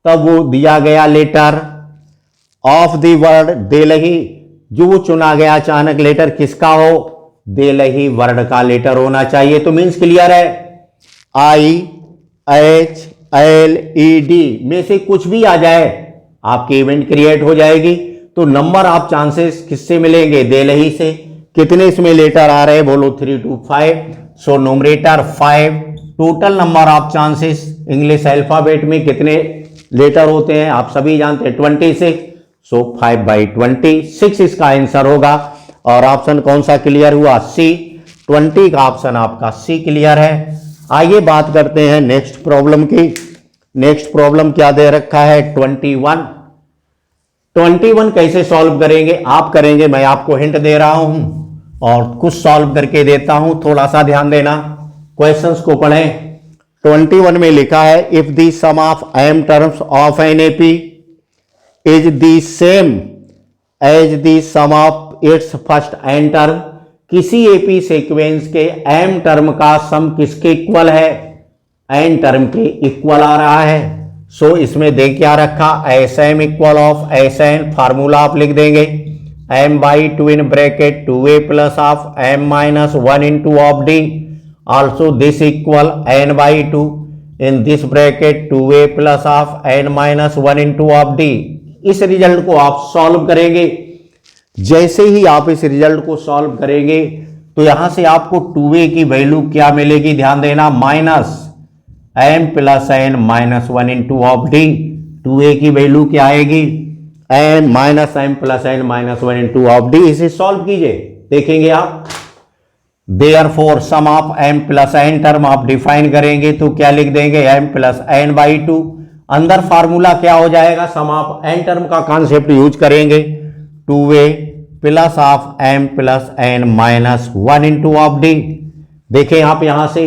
तब वो दिया गया लेटर, ऑफ द वर्ड देलही, जो वो चुना गया अचानक लेटर किसका हो, देलही वर्ड का लेटर होना चाहिए। तो मीन्स क्लियर है, IHLED में से कुछ भी आ जाए आपकी इवेंट क्रिएट हो जाएगी। तो नंबर ऑफ चांसेस किससे मिलेंगे, देलही से। कितने इसमें लेटर आ रहे हैं, बोलो 3 to 5। So numerator 5, total number of chances English alphabet में कितने लेटर होते हैं आप सभी जानते हैं, 26। सो 5/26 इसका आंसर होगा। और ऑप्शन कौन सा क्लियर हुआ, सी। 20 का ऑप्शन आपका सी क्लियर है। आइए बात करते हैं नेक्स्ट प्रॉब्लम की। नेक्स्ट प्रॉब्लम क्या दे रखा है, 21 कैसे सॉल्व करेंगे आप करेंगे, मैं आपको हिंट दे रहा हूं और कुछ सॉल्व करके देता हूं, थोड़ा सा ध्यान देना, क्वेश्चंस को पढ़ें। 21 में लिखा है, if the sum of m terms of an AP is the same as the sum of its first n term, किसी एपी सीक्वेंस के m टर्म का सम किसके इक्वल है, n टर्म के इक्वल आ रहा है। सो इसमें देख क्या रखा, Sm equal of Sn, formula आप लिख देंगे, m/2 in bracket 2a plus of m-1 into of d, also this equal n/2 in this bracket 2a plus of n-1 into of d। इस रिजल्ट को आप सॉल्व करेंगे। जैसे ही आप इस रिजल्ट को सॉल्व करेंगे तो यहां से आपको 2a की वैल्यू क्या मिलेगी, ध्यान देना, minus m plus n-1 into of d। 2a की वैल्यू क्या आएगी, n-m plus n-1 into of d। इसे सॉल्व कीजिए, देखेंगे आप therefore sum of m plus n term आप डिफाइन करेंगे तो क्या लिख देंगे, m प्लस n बाई 2। अंदर फार्मूला क्या हो जाएगा, सम ऑफ n टर्म का कॉन्सेप्ट यूज करेंगे, 2a plus of m plus n minus 1 into of d। देखें आप यहां से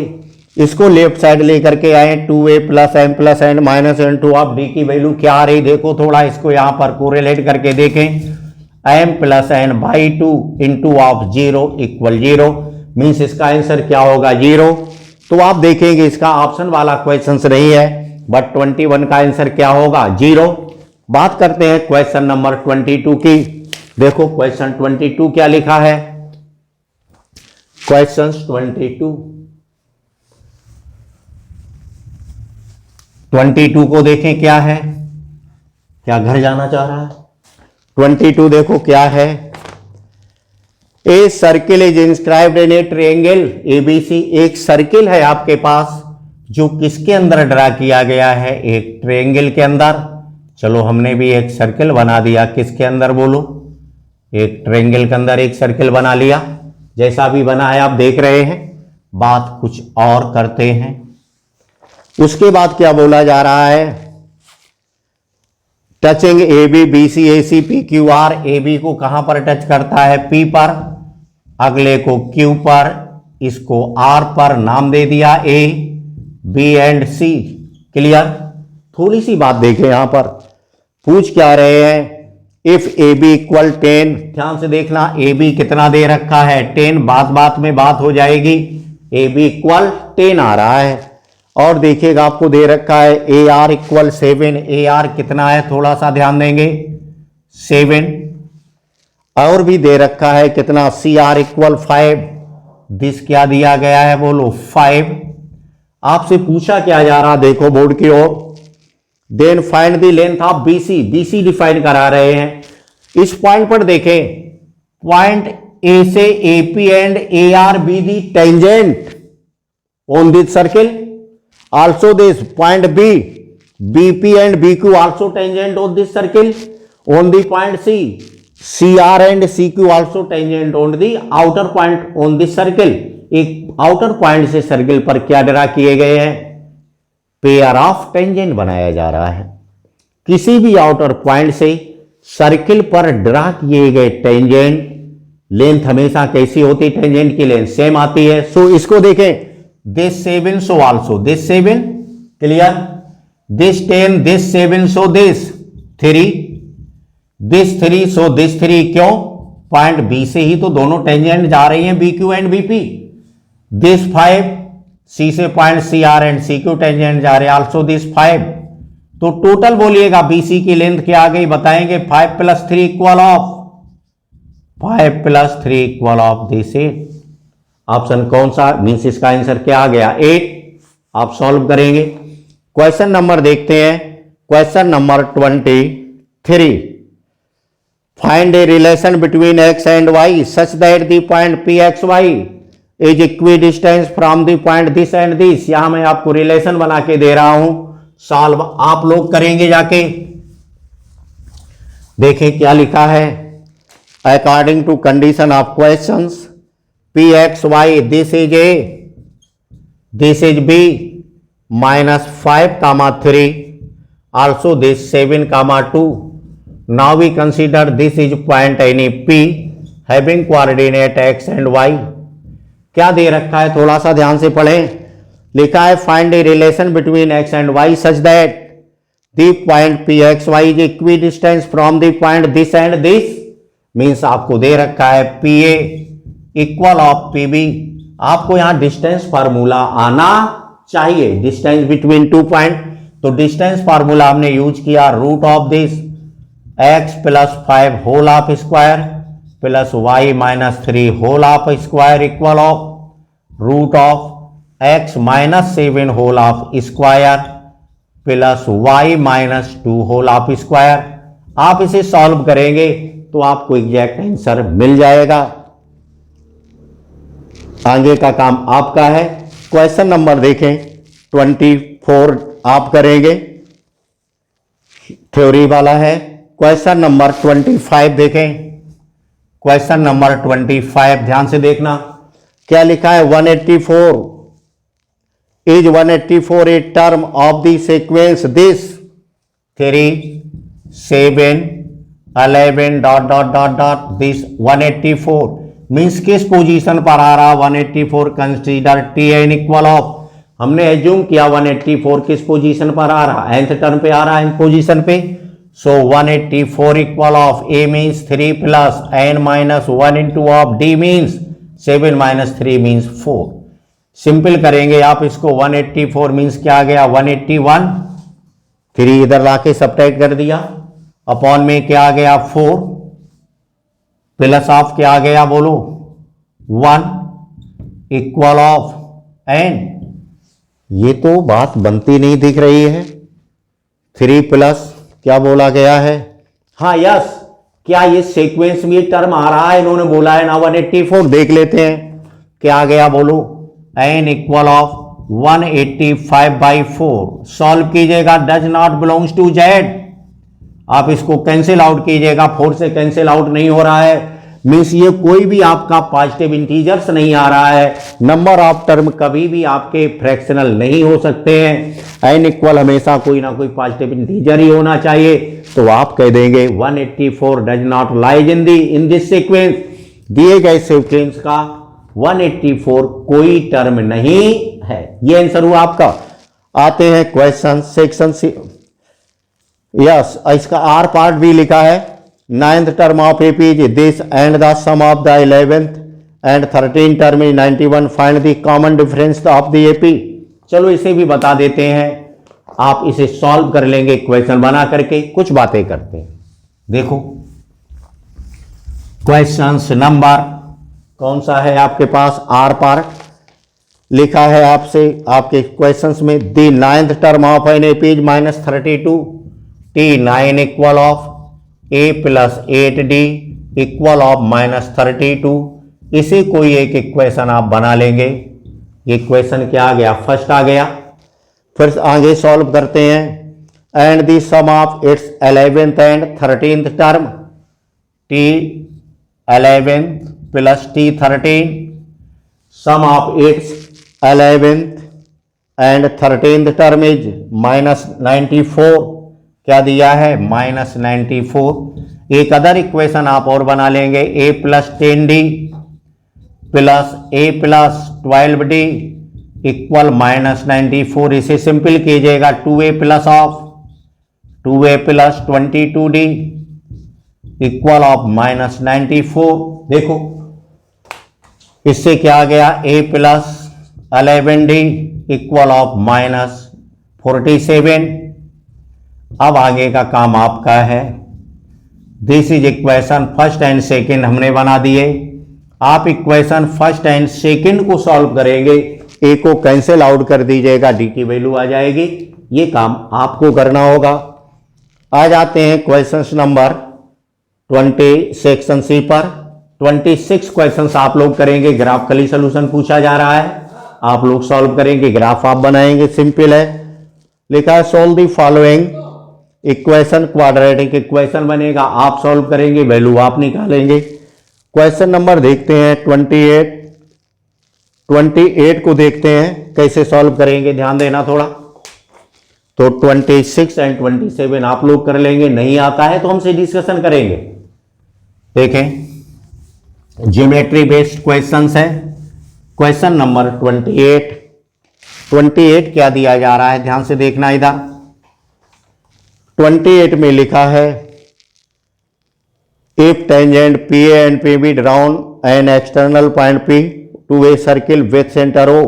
इसको लेफ्ट साइड लेकर के आए, 2a plus m plus n minus into of d की वैल्यू क्या आ रही, देखो थोड़ा इसको यहां पर कोरिलेट करके देखें, m plus n by 2 into of 0 equal 0, means इसका आंसर क्या होगा 0। तो आप देखेंगे इसका ऑप्शन वाला क्वेश्चन नहीं है, बट 21 का आंसर क्या होगा 0। बात करते हैं क्वेश्चन नंबर 22 की। देखो क्वेश्चन 22 क्या लिखा है, क्वेश्चन 22 को देखें क्या है, क्या घर जाना चाह रहा है। 22 देखो क्या है, a circle is inscribed in A triangle ABC. एक सर्किल है आपके पास जो किसके अंदर ड्रा किया गया है, एक ट्रायंगल के अंदर। चलो हमने भी एक सर्किल बना दिया, किसके अंदर बोलो, एक ट्रायंगल के अंदर एक सर्किल बना लिया, जैसा भी बना है आप देख रहे हैं। बात कुछ और करते हैं, उसके बाद क्या बोला जा रहा है, touching A B B C A C P Q R. A B को कहां पर टच करता है, पी पर, अगले को क्यू पर, इसको आर पर, नाम दे दिया A B and C. Clear. थोड़ी सी बात देखें यहां पर, पूछ क्या रहे हैं, इफ ए बी इक्वल 10, ध्यान से देखना, ए बी कितना दे रखा है 10, बात में बात हो जाएगी, ए बी इक्वल 10 आ रहा है। और देखिएगा आपको दे रखा है A R equal 7, A R कितना है थोड़ा सा ध्यान देंगे 7, और भी दे रखा है कितना, सी आर इक्वल 5, दिस क्या दिया गया है बोलो 5। आपसे पूछा क्या जा रहा, देखो बोर्ड की ओर, then find the length of BC, BC define करा रहे हैं। इस पॉइंट पर देखें, पॉइंट ए से AP and A R be the tangent on this circle, also this point B, BP and BQ also tangent on this circle, on the point C, CR and CQ also tangent on the outer point on this circle। एक outer point से circle पर क्या draw किए गए हैं, pair of tangent बनाया जा रहा है। किसी भी आउटर पॉइंट से सर्किल पर ड्रा किए गए टेंजेंट लेंथ हमेशा कैसी होती है, टेंजेंट की लेंथ सेम आती है। सो इसको देखें, this 7 so also this 7, clear, this 10 this 7 so this 3, this 3 so this 3, क्यों, पॉइंट बी से ही तो दोनों टेंजेंट जा रही हैं B Q and BP. This 5, C से point C R and C Q tangent जा रहे हैं, आल्सो दिस 5। तो टोटल बोलिएगा बीसी की लेंथ क्या आ गई बताएंगे, 5 plus 3 equal of 5 plus 3 equal of this 8। Option कौन सा, मीन्स इसका आंसर क्या आ गया 8। आप सॉल्व करेंगे। क्वेश्चन नंबर देखते हैं, question number 23, find a relation between X and Y such that the point P X Y is equidistance from the point this and this. यहां मैं आपको रिलेशन बना के दे रहा हूं, सॉल्व आप लोग करेंगे जाके। देखें क्या लिखा है, according to condition of questions, P X Y this is A, this is B, minus 5, 3, also this 7, 2. Now we consider this is point any P having coordinate x and y। क्या दे रखा है थोड़ा सा ध्यान से पढ़ें, लिखा है find a relation between x and y such that the point p x y is equidistant from the point this and this। Means आपको दे रखा है P A equal of P B. आपको यहां डिस्टेंस फार्मूला आना चाहिए, distance between 2 point. तो distance formula हमने यूज किया, root of this x plus 5 whole of square plus y minus 3 whole of square equal of root of x minus 7 whole of square plus y minus 2 whole of square. आप इसे solve करेंगे तो आपको exact answer मिल जाएगा। आगे का काम आपका है। क्वेश्चन नंबर देखें 24 आप करेंगे, थ्योरी वाला है। क्वेश्चन नंबर 25 देखें, क्वेश्चन नंबर 25 ध्यान से देखना। क्या लिखा है 184 is 184 a term of the sequence this 3 7 11 dot dot dot dot this 184 means किस पोजीशन पर आ रहा 184 consider T N equal of, हमने एज्यूम किया 184 किस पोजीशन पर आ रहा, nth टर्म पे आ रहा है पोजीशन पे, सो 184 equal of a means 3 plus n minus 1 into of d means 7 minus 3 means 4। Simple करेंगे आप इसको, 184 मीन्स क्या आ गया 181, 3 इधर लाके सब्ट्रैक्ट कर दिया, अपॉन में क्या आ गया 4 प्लस ऑफ क्या आ गया बोलो 1 इक्वल ऑफ n। ये तो बात बनती नहीं दिख रही है, 3 प्लस क्या बोला गया है, हाँ यस, क्या ये सीक्वेंस में टर्म आ रहा है, इन्होंने बोला है ना 184, देख लेते हैं क्या आ गया बोलो, n इक्वल ऑफ 185/4 सॉल्व कीजिएगा, does not belongs to z, आप इसको कैंसिल आउट कीजिएगा, 4 से कैंसिल आउट नहीं हो रहा है, मीन्स ये कोई भी आपका पॉजिटिव इंटीजर्स नहीं आ रहा है, नंबर ऑफ टर्म कभी भी आपके फ्रैक्शनल नहीं हो सकते हैं, n इक्वल हमेशा कोई ना कोई पॉजिटिव इंटीजर ही होना चाहिए, तो आप कह देंगे 184 does not lies in this sequence, दिए गए सीक्वेंस का 184 कोई टर्म नहीं है, ये आंसर हुआ आपका। आते हैं क्वेश्चन सेक्शन सी, यस इसका आर पार्ट भी लिखा है, 9th term of AP is this and the sum of the 11th and 13th term is 91, find the common difference of the AP। चलो इसे भी बता देते हैं, आप इसे सॉल्व कर लेंगे क्वेश्चन बना करके, कुछ बातें करते हैं। देखो क्वेश्चन नंबर कौन सा है आपके पास, आर पार्ट लिखा है आपसे आपके क्वेश्चंस में, the 9th term of an AP is -32 T9 equal of a plus 8d equal of -32, इसे कोई एक इक्वेशन आप बना लेंगे, ये इक्वेशन क्या आ गया फर्स्ट आ गया, फिर आगे सॉल्व करते हैं, and the sum of its 11th and 13th term t 11th plus t 13, sum of its 11th and 13th term is -94, क्या दिया है -94, एक अदर इक्वेशन आप और बना लेंगे, a plus 10d plus a plus 12d equal -94, इसे simple कीजिएगा, 2a plus of 2a plus 22d equal of -94, देखो इससे क्या आ गया a plus 11d equal of -47। अब आगे का काम आपका है, this is equation first and second हमने बना दिए, आप इक्वेशन फर्स्ट एंड सेकंड को सॉल्व करेंगे, ए को कैंसिल आउट कर दीजिएगा, डी की वैल्यू आ जाएगी, ये काम आपको करना होगा। आ जाते हैं क्वेश्चन नंबर 20 सेक्शन सी पर, 26 क्वेश्चंस आप लोग करेंगे, ग्राफिकली सोल्यूशन पूछा जा रहा है, आप लोग सॉल्व करेंगे, ग्राफ आप बनाएंगे, सिंपल है, लिखा है solve the following equation, quadratic equation बनेगा, आप सॉल्व करेंगे, वैल्यू आप निकालेंगे। क्वेश्चन नंबर देखते हैं 28 को देखते हैं कैसे सॉल्व करेंगे, ध्यान देना थोड़ा, तो 26 एंड 27 आप लोग कर लेंगे, नहीं आता है तो हमसे डिस्कशन करेंगे। देखें ज्योमेट्री बेस्ड क्वेश्चंस है, क्वेश्चन नंबर 28 क्या दिया जा रहा है, ध्यान से देखना इधर, 28 में लिखा है, if tangent PA and PB drawn an external point P to a circle with centre O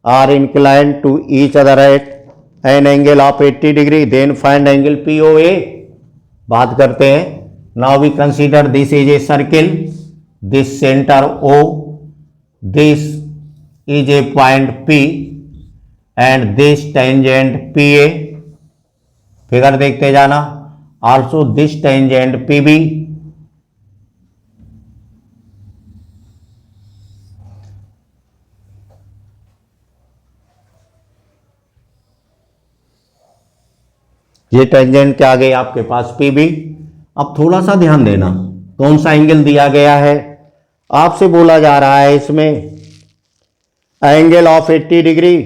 are inclined to each other at an angle of 80 degree, then find angle POA। बात करते हैं, now we consider this is a circle, this centre O, this is a point P and this tangent PA, figure देखते जाना, also this tangent PB, ये tangent क्या आ गई आपके पास PB। अब थोड़ा सा ध्यान देना, कौन सा एंगल दिया गया है, आपसे बोला जा रहा है इसमें angle of 80 degree,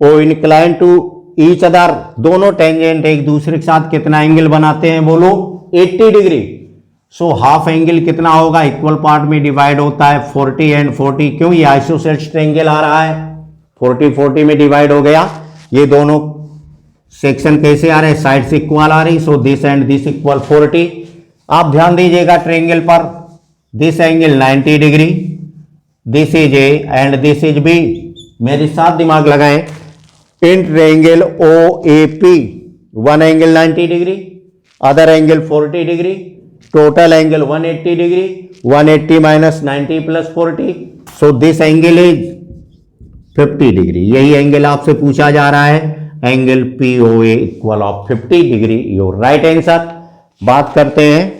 O incline to each other, दोनों टेंजेंट एक दूसरे के साथ कितना एंगल बनाते हैं बोलो 80 डिग्री। सो हाफ एंगल कितना होगा, इक्वल पार्ट में डिवाइड होता है 40 एंड 40, क्यों ये आइसोसेलेस ट्रायंगल आ रहा है 40 40 में डिवाइड हो गया। ये दोनों सेक्शन कैसे आ रहे हैं, साइड से इक्वल आ रही, so this and this equal 40। आप ध्यान दीजिएगा ट्रायंगल पर, this angle 90 degree, this is A and this is B. मेरे साथ दिमाग लगाएं, in triangle O A P one angle 90 degree, other angle 40 degree, total angle 180 degree, 180 minus 90 plus 40, so this angle is 50 degree. यही एंगल आपसे पूछा जा रहा है, angle P O A equal of 50 degree, your right answer. बात करते हैं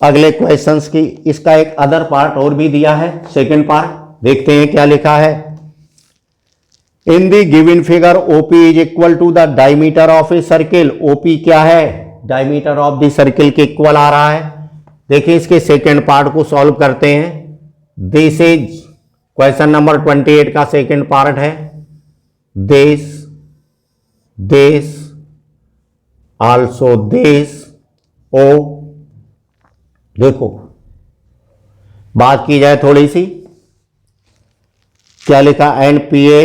अगले क्वेश्चंस की। इसका एक अदर पार्ट और भी दिया है, सेकंड पार्ट देखते हैं क्या लिखा है। In the given figure OP is equal to the diameter of a circle, OP क्या है, डायमीटर ऑफ द सर्किल के इक्वल आ रहा है। देखिए इसके सेकंड पार्ट को सॉल्व करते हैं। दिस इज क्वेश्चन नंबर 28 का सेकंड पार्ट है, दिस दिस आल्सो दिस ओ। देखो बात की जाए थोड़ी सी, क्या लिखा, एंड पी ए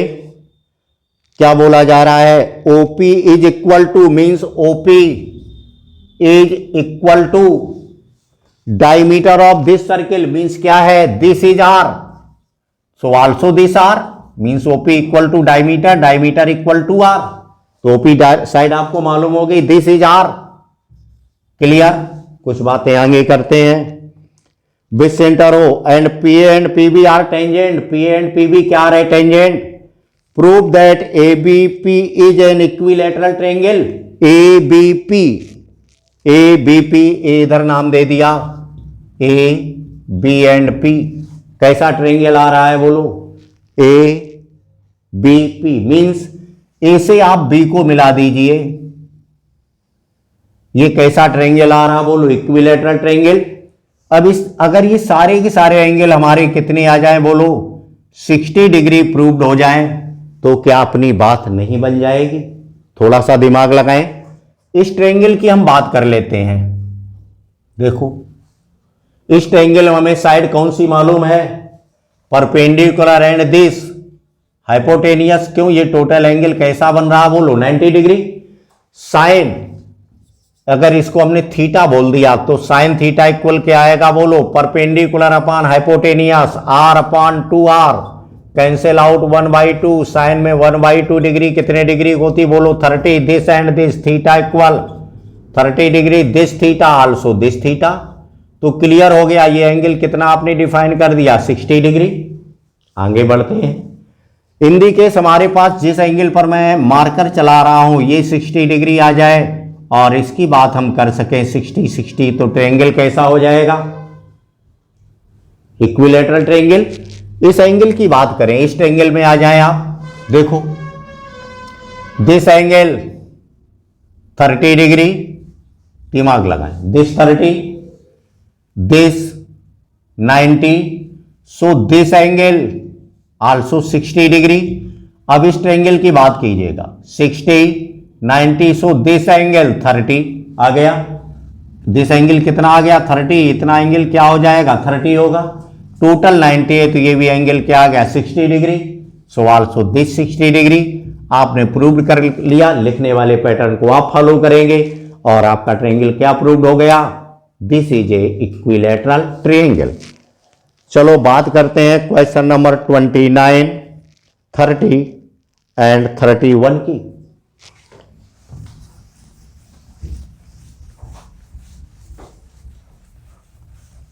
क्या बोला जा रहा है, OP is equal to means OP is equal to diameter of this circle means क्या है, this is R, so also this R means OP equal to diameter, diameter equal to R, तो OP side आपको मालूम हो गई, this is are. Clear, कुछ बातें आगे करते हैं। Which centre O and P B R tangent, P and P B क्या रहे tangent. Prove that A B P is an equilateral triangle, A B P, A B P, A इधर नाम दे दिया, ए बी एंड पी कैसा triangle आ रहा है बोलो, A B P means A से आप बी को मिला दीजिए, ये कैसा ट्रायंगल आ रहा बोलो, इक्विलैटरल ट्रायंगल। अब इस अगर ये सारे के सारे एंगल हमारे कितने आ जाएं बोलो 60 डिग्री प्रूव्ड हो जाएं, तो क्या अपनी बात नहीं बन जाएगी। थोड़ा सा दिमाग लगाएं, इस ट्रायंगल की हम बात कर लेते हैं। देखो इस ट्रायंगल में हमें साइड कौन सी मालूम है, परपेंडिकुलर एंड दिस हाइपोटेनियस, क्यों ये टोटल एंगल कैसा बन रहा बोलो 90 डिग्री। साइन अगर इसको हमने थीटा बोल दिया तो साइन थीटा इक्वल क्या आएगा बोलो, perpendicular upon hypotenuse, R upon 2r, cancel out 1/2, sine में 1/2 डिग्री कितने डिग्री होती बोलो 30, this and this theta equal 30 degree, this theta also this theta. तो क्लियर हो गया, ये एंगल कितना आपने डिफाइन कर दिया 60 डिग्री। आगे बढ़ते हैं। इन दी केस हमारे पास जिस एंगल पर मैं मार्कर चला रहा हूं ये 60 डिग्री आ जाए और इसकी बात हम कर सकें 60-60, तो ट्रायंगल कैसा हो जाएगा, इक्विलैटरल ट्रायंगल। इस एंगल की बात करें, इस ट्रायंगल में आ जाएं आप, देखो दिस एंगल 30 डिग्री, दिमाग लगाएं, this 30, this 90, so this angle also 60 degree. अब इस ट्रायंगल की बात कीजिएगा 60 90, सो दिस एंगल 30 आ गया, दिस एंगल कितना आ गया 30, इतना एंगल क्या हो जाएगा 30 होगा, टोटल 90 है तो ये भी एंगल क्या आ गया 60 degree, so also this 60 degree. आपने प्रूव कर लिया, लिखने वाले पैटर्न को आप फॉलो करेंगे और आपका ट्रायंगल क्या प्रूव्ड हो गया, this is A equilateral triangle. चलो बात करते हैं क्वेश्चन नंबर 29, 30 एंड 31 की।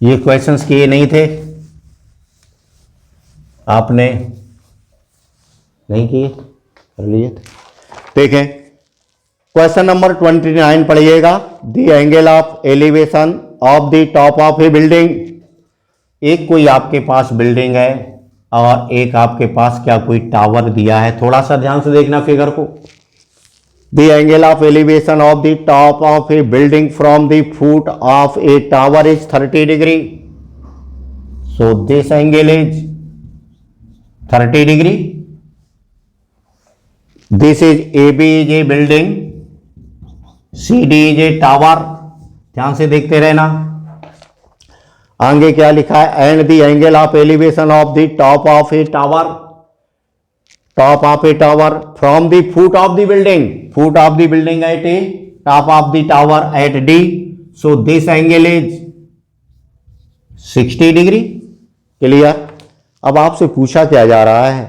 ये क्वेश्चंस किए नहीं थे आपने, नहीं किए, कर लिए थे। देखें क्वेश्चन नंबर 29 पढ़िएगा। The angle of elevation of the top of A building, एक कोई आपके पास बिल्डिंग है और एक आपके पास क्या कोई टावर दिया है, थोड़ा सा ध्यान से देखना फिगर को। The angle of elevation of the top of A building from the foot of A tower is 30 degree, so this angle is 30 degree. This is AB is a building, CD is a tower. ध्यान से देखते रहना। आगे क्या लिखा है, and the angle of elevation of the top of A tower, top of A tower from the foot of the building, foot of the building at a top of the tower at D, so this angle is 60 degree. Clear. अब आपसे पूछा क्या जा रहा है,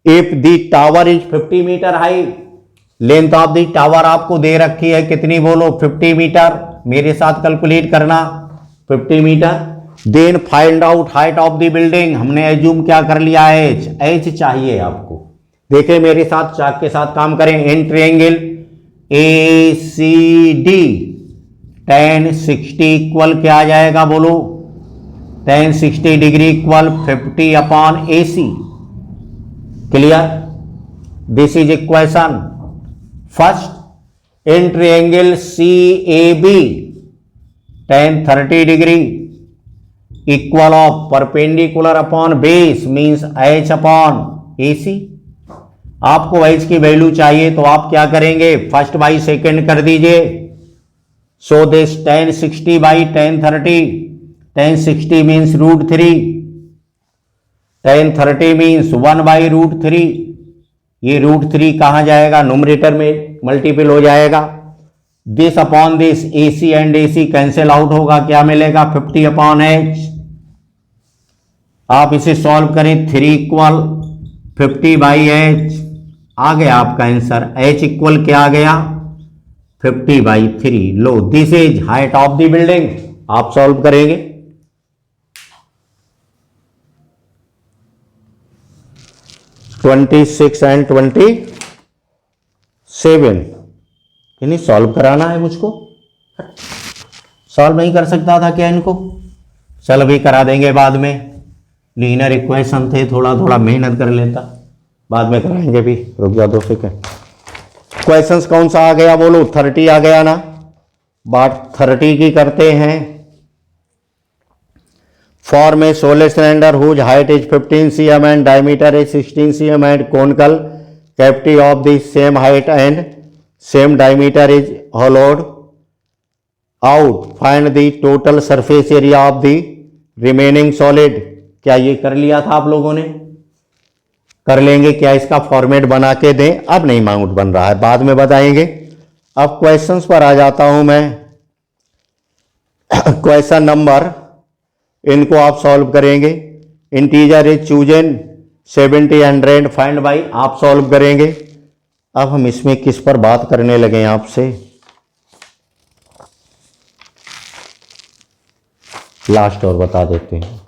if the tower is 50 meter high, length of the tower आपको दे रखी है कितनी, बोलो 50 मीटर। मेरे साथ कैलकुलेट करना 50 meter. Then find out height of the building, हमने एज्यूम क्या कर लिया है, एच चाहिए आपको। देखें मेरे साथ, चाक के साथ काम करें। In triangle ACD tan 60 equal क्या आ जाएगा, बोलो tan 60 degree equal 50 upon AC। Clear. This is equation first. In triangle CAB tan 30 degree equal of perpendicular upon base means H upon AC। आपको H की वैल्यू चाहिए तो आप क्या करेंगे, फर्स्ट बाई सेकेंड कर दीजिए। So this tan 60 by tan 30, tan 60 means √3, tan 30 means 1 by √3। ये √3 कहां जाएगा, न्यूमरेटर में मल्टीपल हो जाएगा। This upon this AC and AC cancel out होगा, क्या मिलेगा 50 अपॉन H। आप इसे सॉल्व करें, 3 इक्वल 50 बाई H आ गया आपका आंसर। H इक्वल क्या आ गया, 50 by 3। Low this is height of the building. आप सॉल्व करेंगे, (26 and 27) नहीं सॉल्व कराना है मुझको, सॉल्व नहीं कर सकता था क्या इनको, चल अभी करा देंगे बाद में। लीनियर इक्वेशन थे, थोड़ा थोड़ा मेहनत कर लेता, बाद में कराएंगे भी, रुक जा 2 सेकंड। क्वेश्चंस कौन सा आ गया, बोलो 30 आ गया ना। बात 30 की करते हैं। Form a solid cylinder whose height is 15 cm and diameter is 16 cm and conical cavity of the same height and same diameter is hollowed out, find the total surface area of the remaining solid. क्या ये कर लिया था आप लोगों ने, कर लेंगे क्या, इसका फॉर्मेट बना के दें। अब नहीं माउंट बन रहा है, बाद में बताएंगे। अब क्वेश्चंस पर आ जाता हूं मैं। क्वेश्चन नंबर, इनको आप सॉल्व करेंगे। Integer is chosen 70 100 find by, आप सॉल्व करेंगे। अब हम इसमें किस पर बात करने लगे हैं आपसे, लास्ट और बता देते हैं।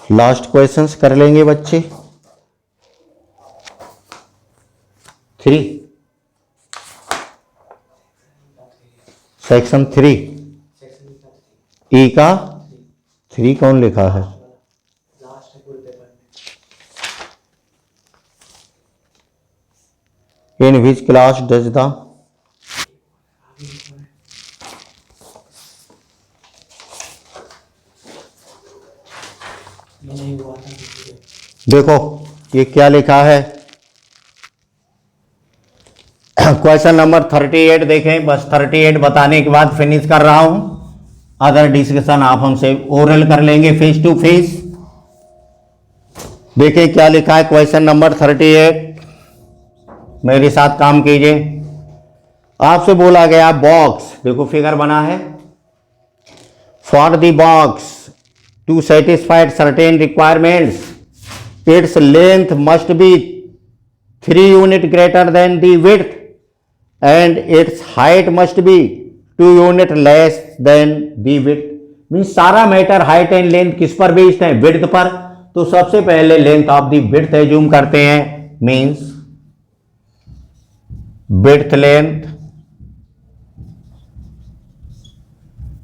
लास्ट क्वेश्चंस कर लेंगे बच्चे। 3 सेक्शन 3 ई का 3 कौन लिखा है, इन विच क्लास डज द, देखो ये क्या लिखा है, क्वेश्चन नंबर 38 देखें। बस 38 बताने के बाद फिनिश कर रहा हूं, अदर डिस्कशन आप हमसे ओरल कर लेंगे फेस टू फेस। देखें क्या लिखा है क्वेश्चन नंबर 38, मेरे साथ काम कीजिए। आपसे बोला गया बॉक्स, देखो फिगर बना है, for the box to satisfied certain requirements its length must be 3 unit greater than the width and its height must be 2 unit less than the width। Means सारा मैटर हाइट एंड लेंथ किस पर based है, width पर। तो सबसे पहले length of the width assume करते हैं, means width length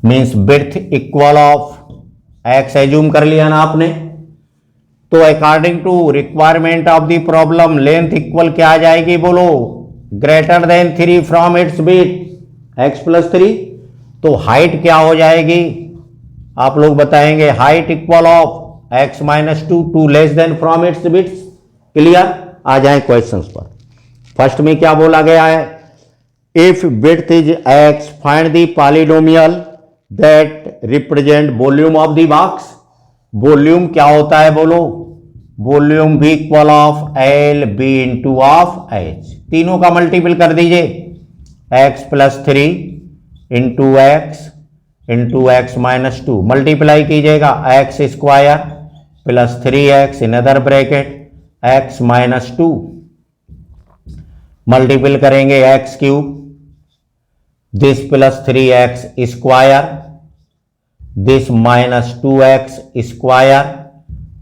means width equal of x assume कर लिया ना आपने। तो according to requirement of the problem length equal क्या आ जाएगी, बोलो greater than 3 from its width, x + 3। तो हाइट क्या हो जाएगी, आप लोग बताएंगे। Height equal of x minus 2 two less than from its bits. Clear, आ जाए क्वेश्चंस पर। फर्स्ट में क्या बोला गया है, if width is x find the polynomial that represent volume of the box. Volume क्या होता है बोलो, वॉल्यूम भी equal of L B into of H. तीनों का मल्टीपल कर दीजिए, x plus 3 into X minus 2 multiply कीजिएगा, X square plus 3x in other bracket x minus 2 multiple करेंगे X cube, this plus 3x square, this minus 2x square,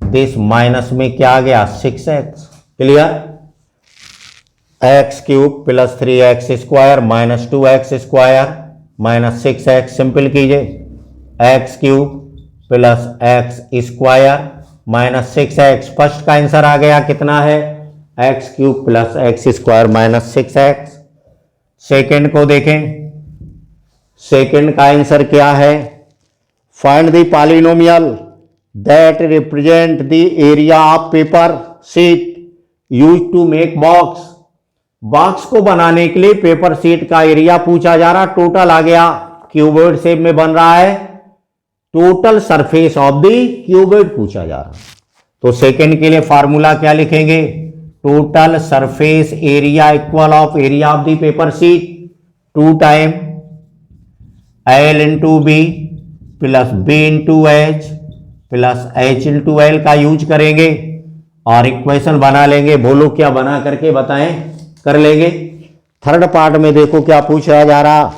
this minus में क्या आ गया 6x। Clear, X cube plus 3x square minus 2x square minus 6x, simple कीजिए, X cube plus X square minus 6x। First का answer आ गया कितना है, X cube plus X square minus 6x। Second को देखें, सेकेंड का answer क्या है, find the polynomial that represent the area of paper sheet use to make box. Box को बनाने के लिए पेपर शीट का एरिया पूछा जा रहा, टोटल आ गया क्यूबॉइड शेप में बन रहा है, total surface of the cuboid पूछा जा रहा। तो सेकंड के लिए फार्मूला क्या लिखेंगे, total surface area equal of area of the paper sheet 2 time L into B plus B into H plus H into L का यूज करेंगे और इक्वेशन बना लेंगे। बोलो क्या बना करके बताएं, कर लेंगे। थर्ड पार्ट में देखो क्या पूछा जा रहा,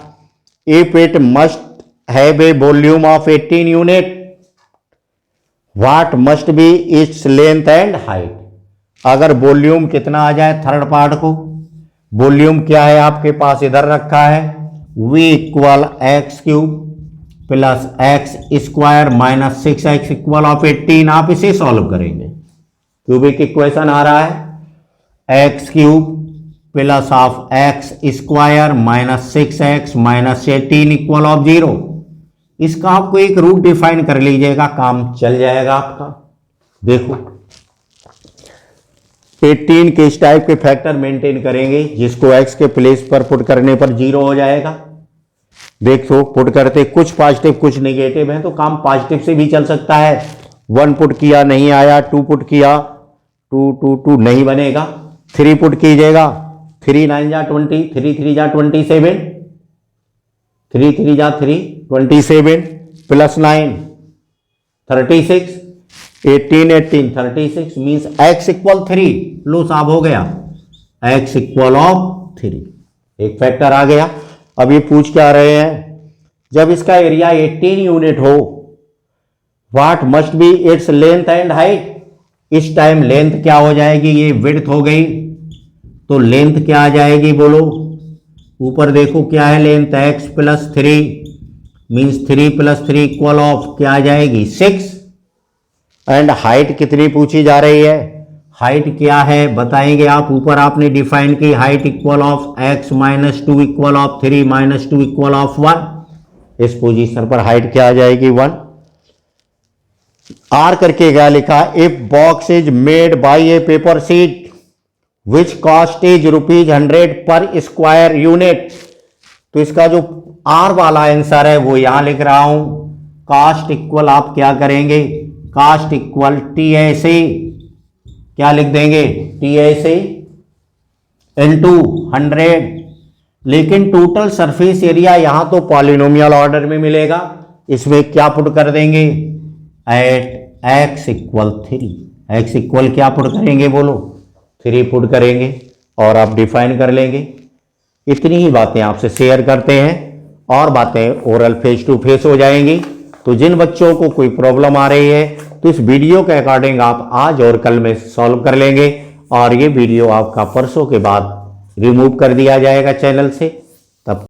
if it must have a volume of 18 unit what must be its length and height. अगर वॉल्यूम कितना आ जाए, थर्ड पार्ट को वॉल्यूम क्या है आपके पास इधर रखा है, v equal x cube plus X square minus 6x equal of 18। आप इसे सॉल्व करेंगे, क्यूबिक इक्वेशन आ रहा है X cube plus of x square minus 6x minus 18 equal of 0। इसका आपको एक रूट डिफाइन कर लीजिएगा, काम चल जाएगा आपका। देखो 18 के इस टाइप के फैक्टर मेंटेन करेंगे जिसको x के प्लेस पर पुट करने पर 0 हो जाएगा। देखो पुट करते कुछ पॉजिटिव कुछ नेगेटिव है तो काम पॉजिटिव से भी चल सकता है। 1 पुट किया नहीं आया, 2 पुट किया 2 नहीं बनेगा, 3 पुट कीजिएगा, 3 9 जा 20, 3 3 जा 27, 3 3 जा 3 27 प्लस 9 36, 18 18 36 मीन्स x इक्वल 3। लो साहब हो गया, x इक्वल ऑफ 3, एक फैक्टर आ गया। अब ये पूछ क्या रहे हैं, जब इसका एरिया 18 यूनिट हो what must be its length and height. इस टाइम लेंथ क्या हो जाएगी, ये विड्थ हो गई तो लेंथ क्या आ जाएगी बोलो, ऊपर देखो क्या है length x plus 3 means 3 plus 3 equal of क्या आ जाएगी 6। एंड हाइट कितनी पूछी जा रही है, हाइट क्या है बताएंगे आप। ऊपर आपने डिफाइन की height equal of x minus 2 equal of 3 minus 2 equal of 1। इस पोजीशन पर हाइट क्या आ जाएगी 1। आर करके क्या लिखा, if box is made by A paper sheet which cost is ₹100 पर स्क्वायर यूनिट। तो इसका जो आर वाला आंसर है वो यहां लिख रहा हूं, कॉस्ट इक्वल आप क्या करेंगे, कॉस्ट इक्वल TSA क्या लिख देंगे TSA इंटू 100। लेकिन टोटल सरफेस एरिया यहां तो पॉलिनोमियल ऑर्डर में मिलेगा, इसमें क्या पुट कर देंगे at x equal 3। x equal क्या पुट करेंगे बोलो 3 पुट करेंगे और आप डिफाइन कर लेंगे। इतनी ही बातें आपसे शेयर करते हैं और बातें ओरल फेस टू फेस हो जाएंगी। तो जिन बच्चों को कोई प्रॉब्लम आ रही है तो इस वीडियो के अकॉर्डिंग आप आज और कल में सॉल्व कर लेंगे और ये वीडियो आपका परसों के बाद रिमूव कर दिया जाएगा चैनल से।